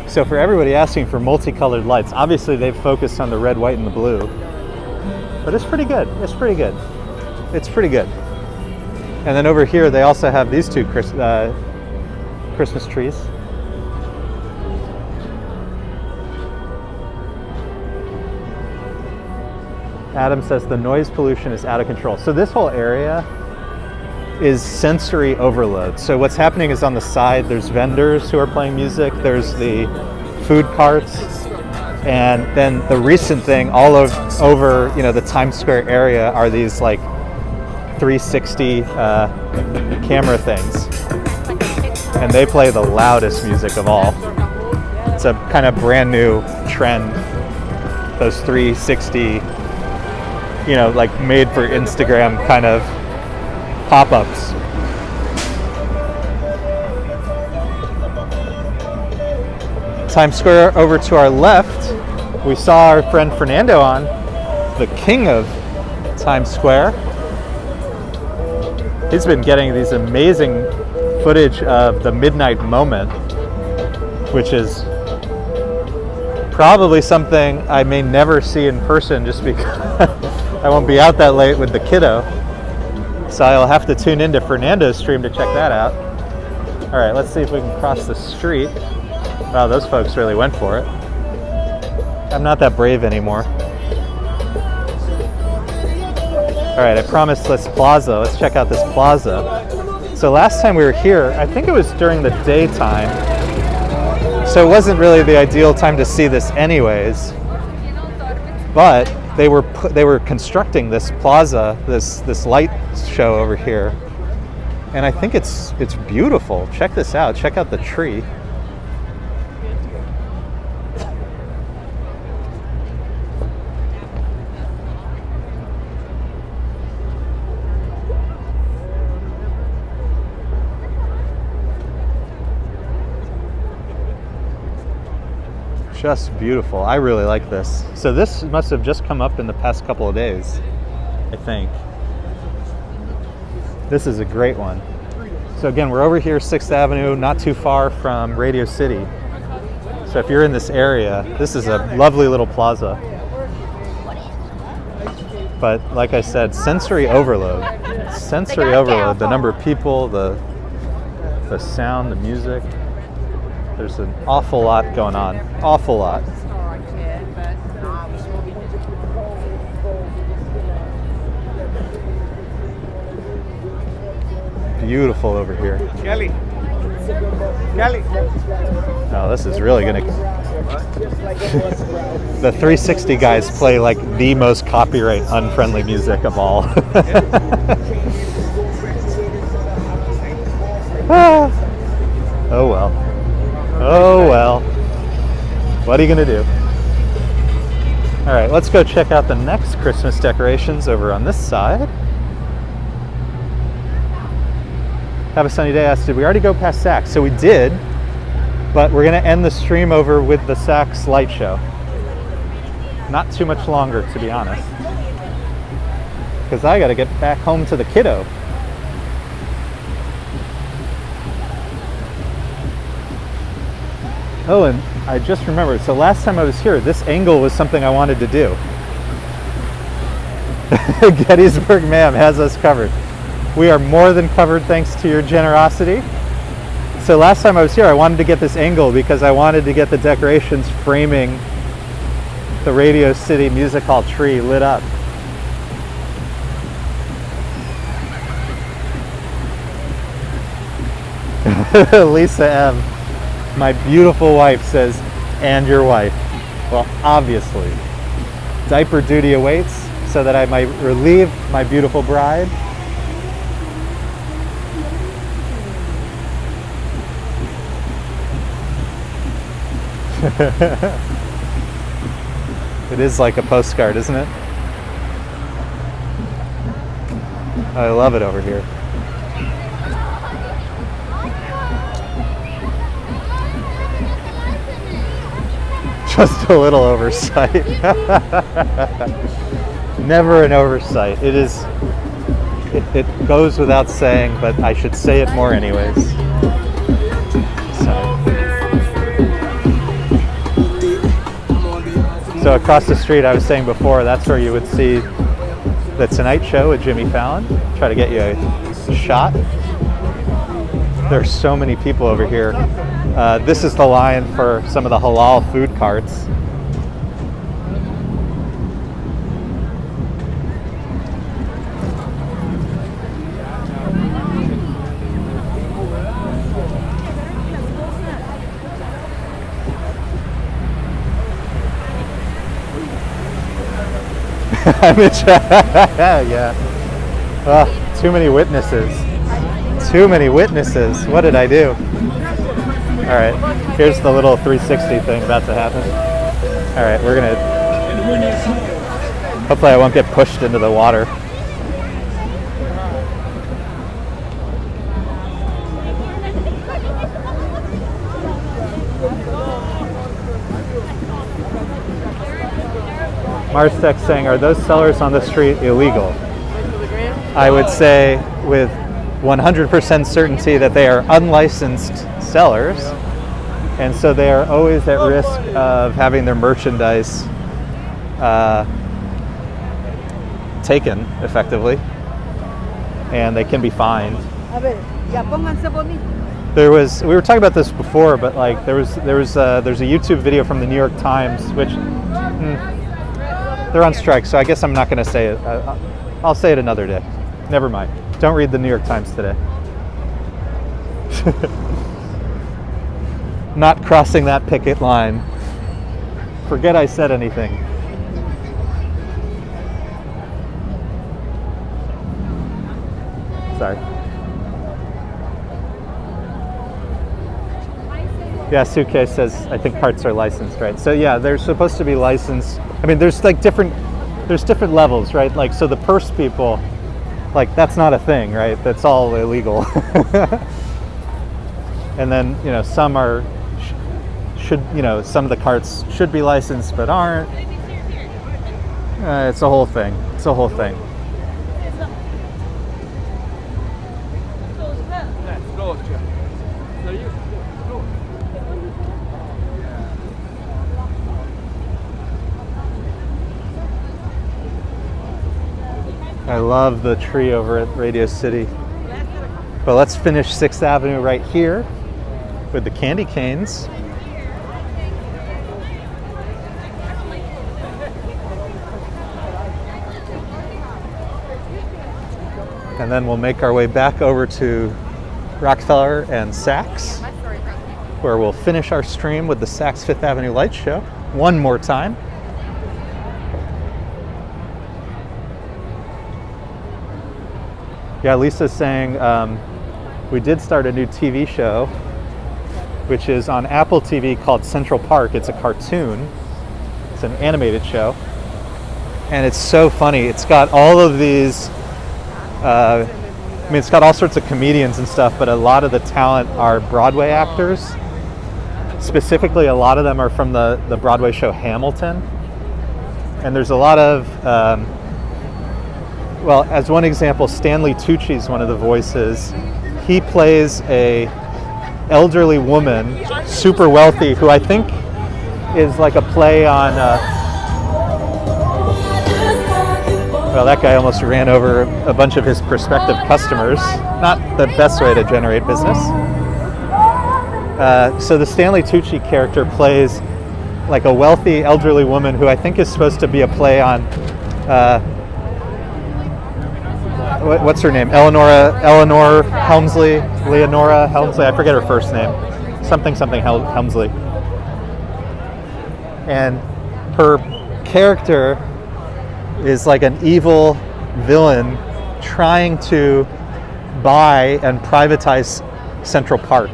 So for everybody asking for multicolored lights, obviously they've focused on the red, white, and the blue. But it's pretty good. It's pretty good. It's pretty good. And then over here they also have these two Christmas trees. Adam says the noise pollution is out of control. So this whole area is sensory overload. So what's happening is on the side, there's vendors who are playing music, there's the food carts, and then the recent thing all over the Times Square area are these like 360 camera things. And they play the loudest music of all. It's a kind of brand new trend, those 360, like made for Instagram kind of pop-ups. Times Square over to our left, we saw our friend Fernando on, the king of Times Square. He's been getting these amazing footage of the midnight moment, which is probably something I may never see in person just because I won't be out that late with the kiddo. So I'll have to tune into Fernando's stream to check that out. All right, let's see if we can cross the street. Wow, those folks really went for it. I'm not that brave anymore. All right, I promised this plaza. Let's check out this plaza. So last time we were here, I think it was during the daytime. So it wasn't really the ideal time to see this anyways. But they were constructing this plaza, this light show over here, and I think it's beautiful. Check this out. Check out the tree. Just beautiful. I really like this. So this must have just come up in the past couple of days, I think. This is a great one. So again, we're over here, 6th Avenue, not too far from Radio City. So if you're in this area, this is a lovely little plaza. But like I said, sensory overload. Sensory overload. The number of people, the sound, the music. There's an awful lot going on. Awful lot. Beautiful over here. Kelly. Oh, this is really gonna... The 360 guys play like the most copyright unfriendly music of all. Oh well. Oh well. What are you gonna do? All right, let's go check out the next Christmas decorations over on this side. Have a Sunny Day asked, did we already go past Saks? So we did, but we're gonna end the stream over with the Saks light show. Not too much longer, to be honest, because I gotta get back home to the kiddo. Oh, and I just remembered, so last time I was here, this angle was something I wanted to do. Gettysburg Ma'am has us covered. We are more than covered thanks to your generosity. So last time I was here, I wanted to get this angle because I wanted to get the decorations framing the Radio City Music Hall tree lit up. Lisa M. My beautiful wife says, and your wife. Well, obviously. Diaper duty awaits so that I might relieve my beautiful bride. It is like a postcard, isn't it? I love it over here. just a little oversight. Never an oversight. It is. It goes without saying, but I should say it more anyways. So across the street, I was saying before, that's where you would see the Tonight Show with Jimmy Fallon. Try to get you a shot. There's so many people over here. This is the line for some of the halal food carts. Yeah. Too many witnesses. Too many witnesses. What did I do? All right. Here's the little 360 thing about to happen. All right, we're gonna. Hopefully, I won't get pushed into the water. Marstech saying, are those sellers on the street illegal? I would say with 100% certainty that they are unlicensed sellers, and so they are always at risk of having their merchandise taken effectively, and they can be fined. We were talking about this before, but like there's a YouTube video from the New York Times, which they're on strike, so I guess I'm not going to say it. I'll say it another day. Never mind. Don't read the New York Times today. Not crossing that picket line. Forget I said anything. Sorry. Yeah, Suitcase says, I think parts are licensed, right? So yeah, they're supposed to be licensed. I mean, there's different levels, right? Like, so the purse people, like, that's not a thing, right? That's all illegal. And then, you know, some are, some of the carts should be licensed but aren't. It's a whole thing. It's a whole thing. I love the tree over at Radio City. But let's finish 6th Avenue right here with the candy canes. And then we'll make our way back over to Rockefeller and Saks, where we'll finish our stream with the Saks 5th Avenue Light Show one more time. Yeah, Lisa's saying we did start a new TV show, which is on Apple TV called Central Park. It's a cartoon. It's an animated show. And it's so funny. It's got all of these, it's got all sorts of comedians and stuff, but a lot of the talent are Broadway actors. Specifically, a lot of them are from the Broadway show Hamilton. And there's a lot of, well, as one example, Stanley Tucci is one of the voices. He plays a elderly woman, super wealthy, who I think is like a play on, well, that guy almost ran over a bunch of his prospective customers. Not the best way to generate business. So the Stanley Tucci character plays like a wealthy elderly woman who I think is supposed to be a play on, what's her name? Eleanor Helmsley, Leonora Helmsley. I forget her first name. Something Helmsley. And her character is like an evil villain trying to buy and privatize Central Park.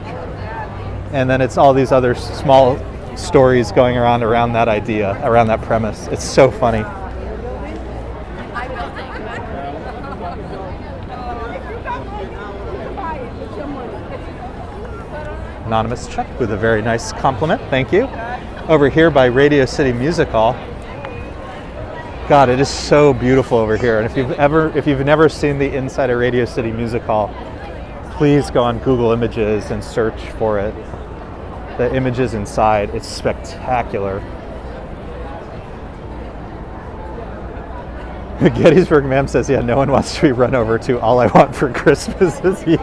And then it's all these other small stories going around that idea, around that premise. It's so funny. Anonymous check with a very nice compliment. Thank you. over here by Radio City Music Hall. God, it is so beautiful over here. And if you've never seen the inside of Radio City Music Hall, please go on Google Images and search for it. The images inside, it's spectacular. Gettysburg Ma'am says, yeah, no one wants to be run over to. All I want for Christmas is you.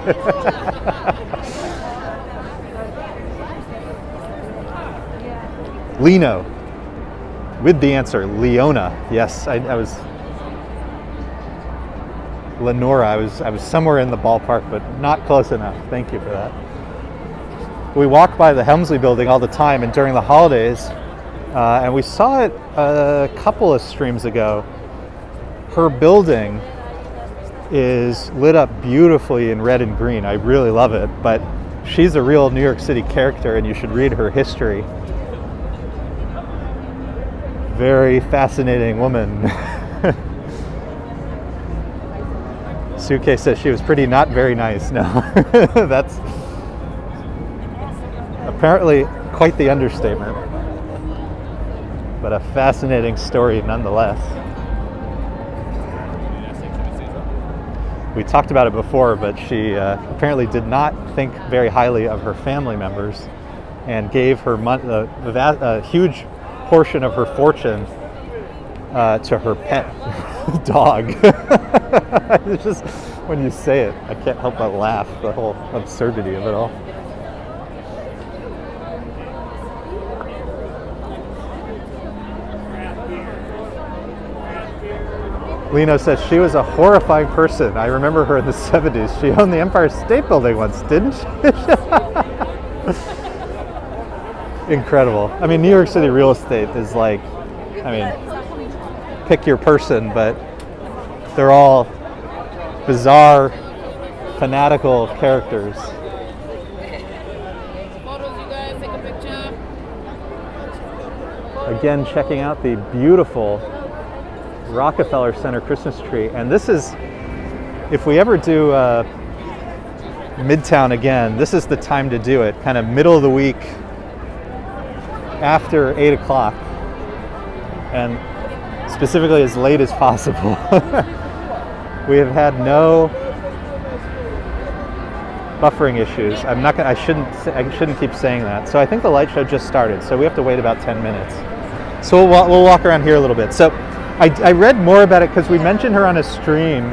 Lino, with the answer, Leona. Yes, I was Lenora. I was somewhere in the ballpark, but not close enough. Thank you for that. We walk by the Helmsley building all the time, and during the holidays, and we saw it a couple of streams ago. Her building is lit up beautifully in red and green. I really love it, but she's a real New York City character, and you should read her history. Very fascinating woman. Suitcase says she was pretty not very nice. No, that's apparently quite the understatement, but a fascinating story nonetheless. We talked about it before, but she apparently did not think very highly of her family members and gave her a huge portion of her fortune to her pet dog. It's just, when you say it, I can't help but laugh, the whole absurdity of it all. Lino says she was a horrifying person. I remember her in the 70s. She owned the Empire State Building once, didn't she? Incredible. I mean, New York City real estate is like, I mean, pick your person, but they're all bizarre, fanatical characters. Photos, you guys, take a picture. Again, checking out the beautiful Rockefeller Center Christmas tree. And this is, if we ever do Midtown again, this is the time to do it, kind of middle of the week after 8 o'clock, and specifically as late as possible. We have had no buffering issues. I shouldn't keep saying that. So I think the light show just started, so we have to wait about 10 minutes. So we'll walk around here a little bit. So I read more about it because we mentioned her on a stream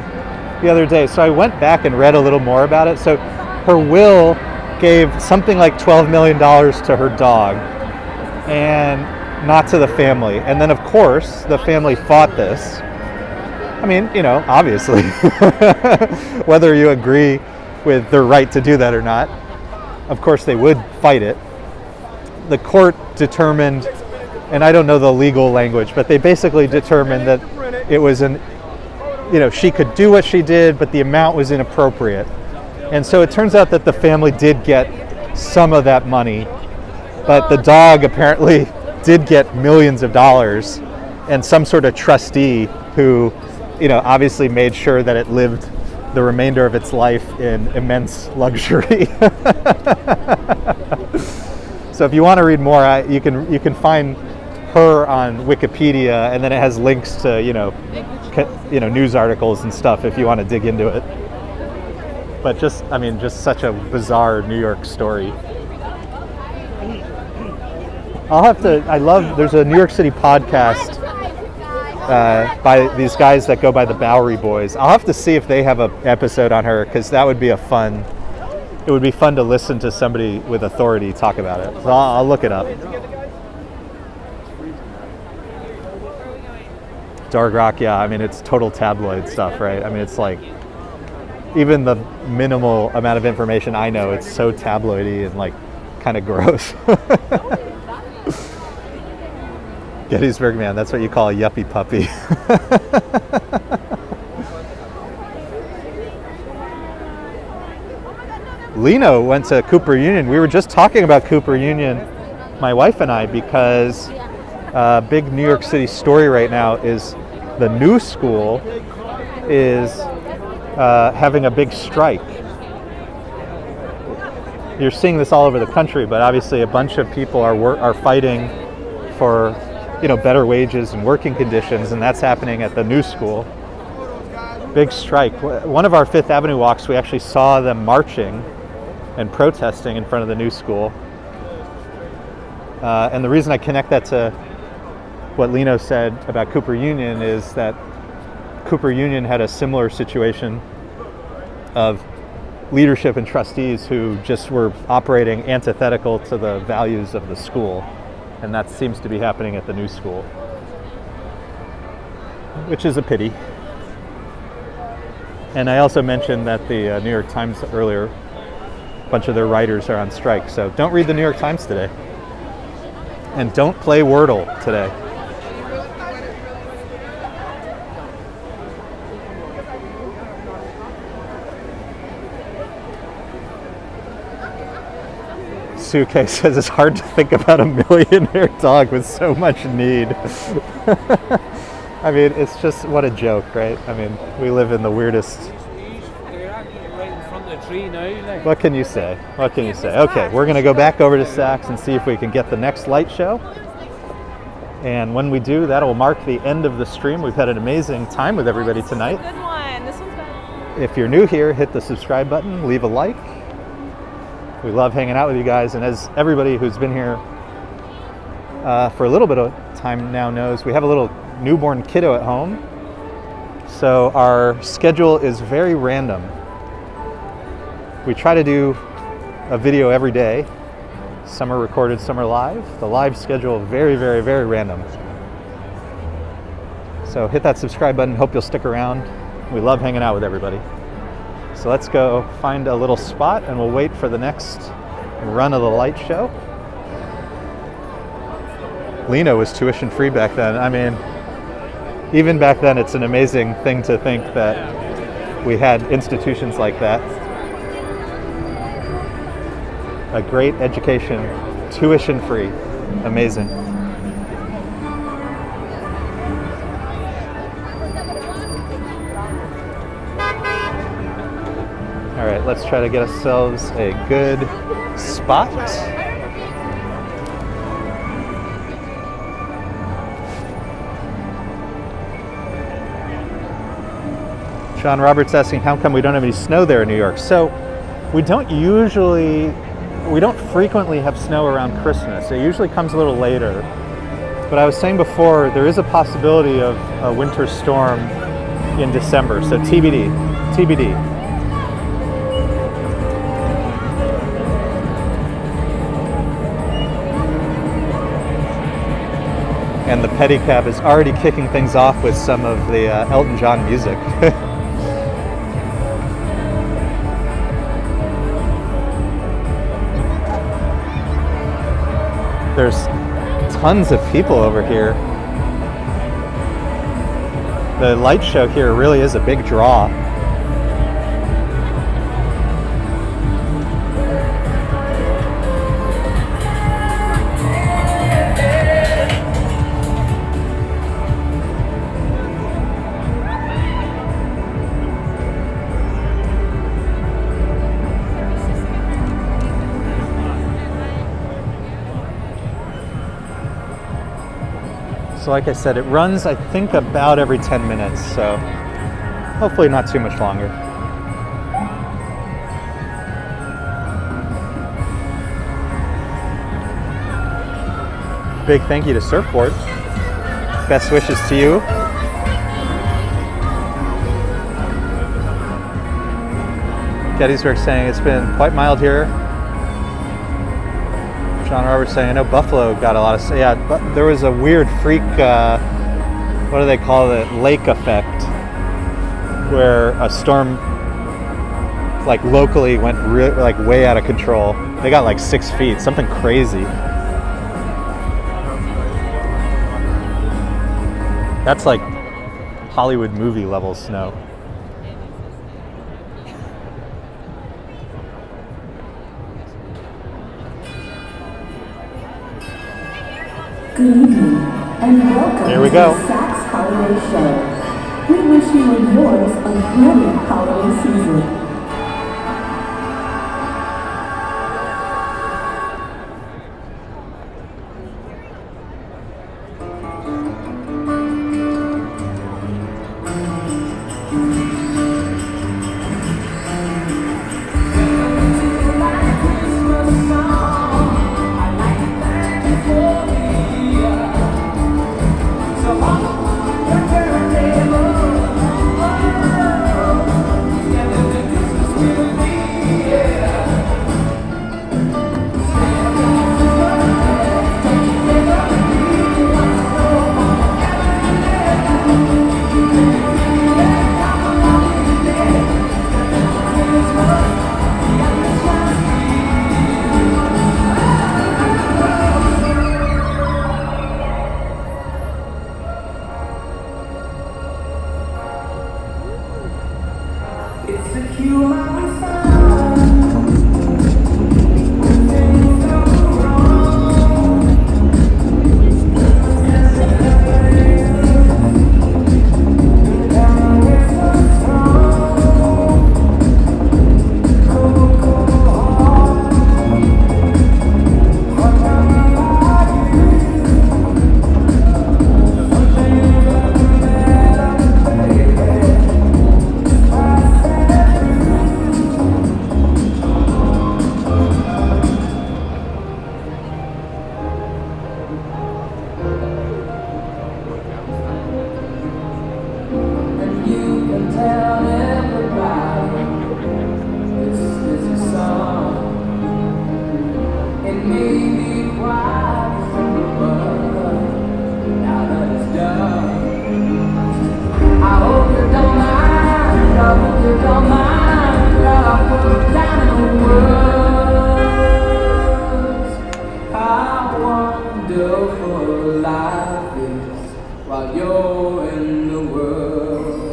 the other day. So I went back and read a little more about it. So her will gave something like $12 million to her dog and not to the family. And then, of course, the family fought this. I mean, you know, obviously, whether you agree with their right to do that or not, of course they would fight it. The court determined, and I don't know the legal language, but they basically determined that it was she could do what she did, but the amount was inappropriate. And so it turns out that the family did get some of that money, but the dog apparently did get millions of dollars, and some sort of trustee who, obviously made sure that it lived the remainder of its life in immense luxury. So if you want to read more, you can find her on Wikipedia, and then it has links to news articles and stuff if you want to dig into it. But just such a bizarre New York story. There's a New York City podcast by these guys that go by the Bowery Boys. I'll have to see if they have an episode on her, because that would be it would be fun to listen to somebody with authority talk about it. So I'll look it up. Dark Rock, yeah, it's total tabloid stuff, right? It's like, even the minimal amount of information I know, it's so tabloidy and like kind of gross. Gettysburg Man, that's what you call a yuppie puppy. Lino went to Cooper Union. We were just talking about Cooper Union, my wife and I, because a big New York City story right now is the new school is having a big strike. You're seeing this all over the country, but obviously a bunch of people are fighting for, you know, better wages and working conditions, and that's happening at the new school. Big strike. One of our Fifth Avenue walks, we actually saw them marching and protesting in front of the new school. And the reason I connect that to what Lino said about Cooper Union is that Cooper Union had a similar situation of leadership and trustees who just were operating antithetical to the values of the school. And that seems to be happening at the new school, which is a pity. And I also mentioned that the New York Times earlier, a bunch of their writers are on strike. So don't read the New York Times today. And don't play Wordle today. Suke says it's hard to think about a millionaire dog with so much need. I mean, it's just, what a joke, right? I mean, we live in the weirdest. They're actually right in front of the tree now. Like. What can you say? What can you say? Okay, we're going to go back over to Saks and see if we can get the next light show. And when we do, that'll mark the end of the stream. We've had an amazing time with everybody tonight. Good one. This one's better. If you're new here, hit the subscribe button, leave a like. We love hanging out with you guys, and as everybody who's been here for a little bit of time now knows, we have a little newborn kiddo at home, so our schedule is very random. We try to do a video every day. Some are recorded, some are live. The live schedule very, very, very random. So hit that subscribe button. Hope you'll stick around. We love hanging out with everybody. So let's go find a little spot and we'll wait for the next run of the light show. Lino was tuition free back then. I mean, even back then, it's an amazing thing to think that we had institutions like that. A great education, tuition free, amazing. All right, let's try to get ourselves a good spot. John Roberts asking, how come we don't have any snow there in New York? So we don't frequently have snow around Christmas. It usually comes a little later. But I was saying before, there is a possibility of a winter storm in December. So TBD, TBD. And the pedicab is already kicking things off with some of the Elton John music. There's tons of people over here. The light show here really is a big draw. So like I said, it runs, I think, about every 10 minutes, so hopefully not too much longer. Big thank you to Surfboard. Best wishes to you. Gettysburg saying it's been quite mild here. John Roberts saying, I know Buffalo got a lot of, yeah, but there was a weird freak, what do they call it, lake effect, where a storm, like locally went like way out of control. They got like 6 feet, something crazy. That's like Hollywood movie level snow. Good evening, and welcome Here we go. to the Saks Holiday Show. We wish you and yours a brilliant holiday season. beautiful life is while you're in the world.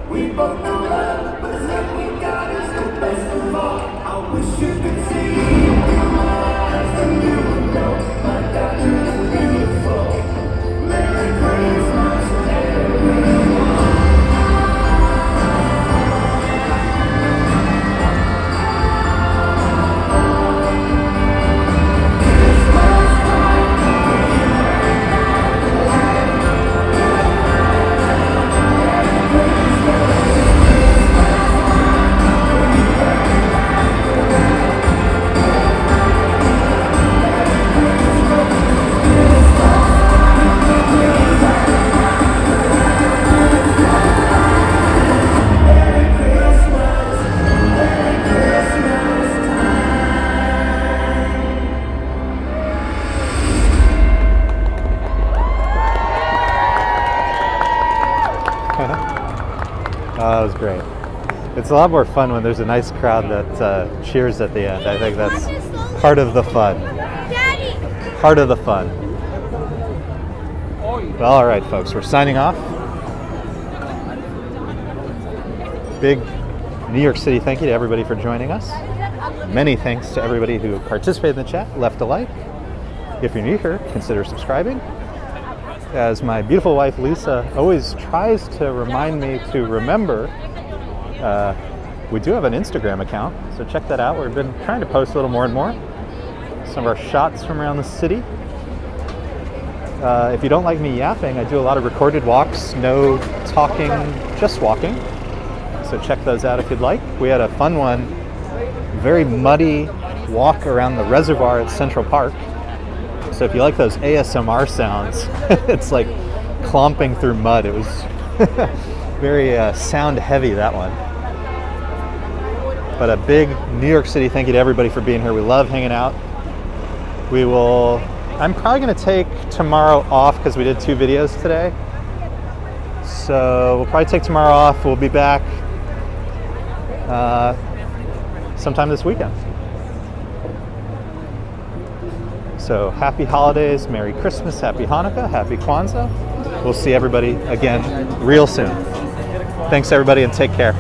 We both know love, but the love we got is the best of all. I wish you could see in my eyes, and you would know, my God, you're beautiful. Merry Christmas, everyone. Oh, that was great. It's a lot more fun when there's a nice crowd that cheers at the end. I think that's part of the fun. Daddy! Part of the fun. Well, all right, folks, we're signing off. Big New York City thank you to everybody for joining us. Many thanks to everybody who participated in the chat, left a like. If you're new here, consider subscribing. As my beautiful wife Lisa always tries to remind me to remember, we do have an Instagram account, so check that out. We've been trying to post a little more and more. Some of our shots from around the city. If you don't like me yapping, I do a lot of recorded walks, no talking, just walking. So check those out if you'd like. We had a fun one, very muddy walk around the reservoir at Central Park. So if you like those ASMR sounds, it's like clomping through mud. It was very sound heavy, that one. But a big New York City thank you to everybody for being here. We love hanging out. I'm probably going to take tomorrow off because we did 2 videos today. So we'll probably take tomorrow off. We'll be back sometime this weekend. So happy holidays, Merry Christmas, Happy Hanukkah, Happy Kwanzaa. We'll see everybody again real soon. Thanks everybody and take care.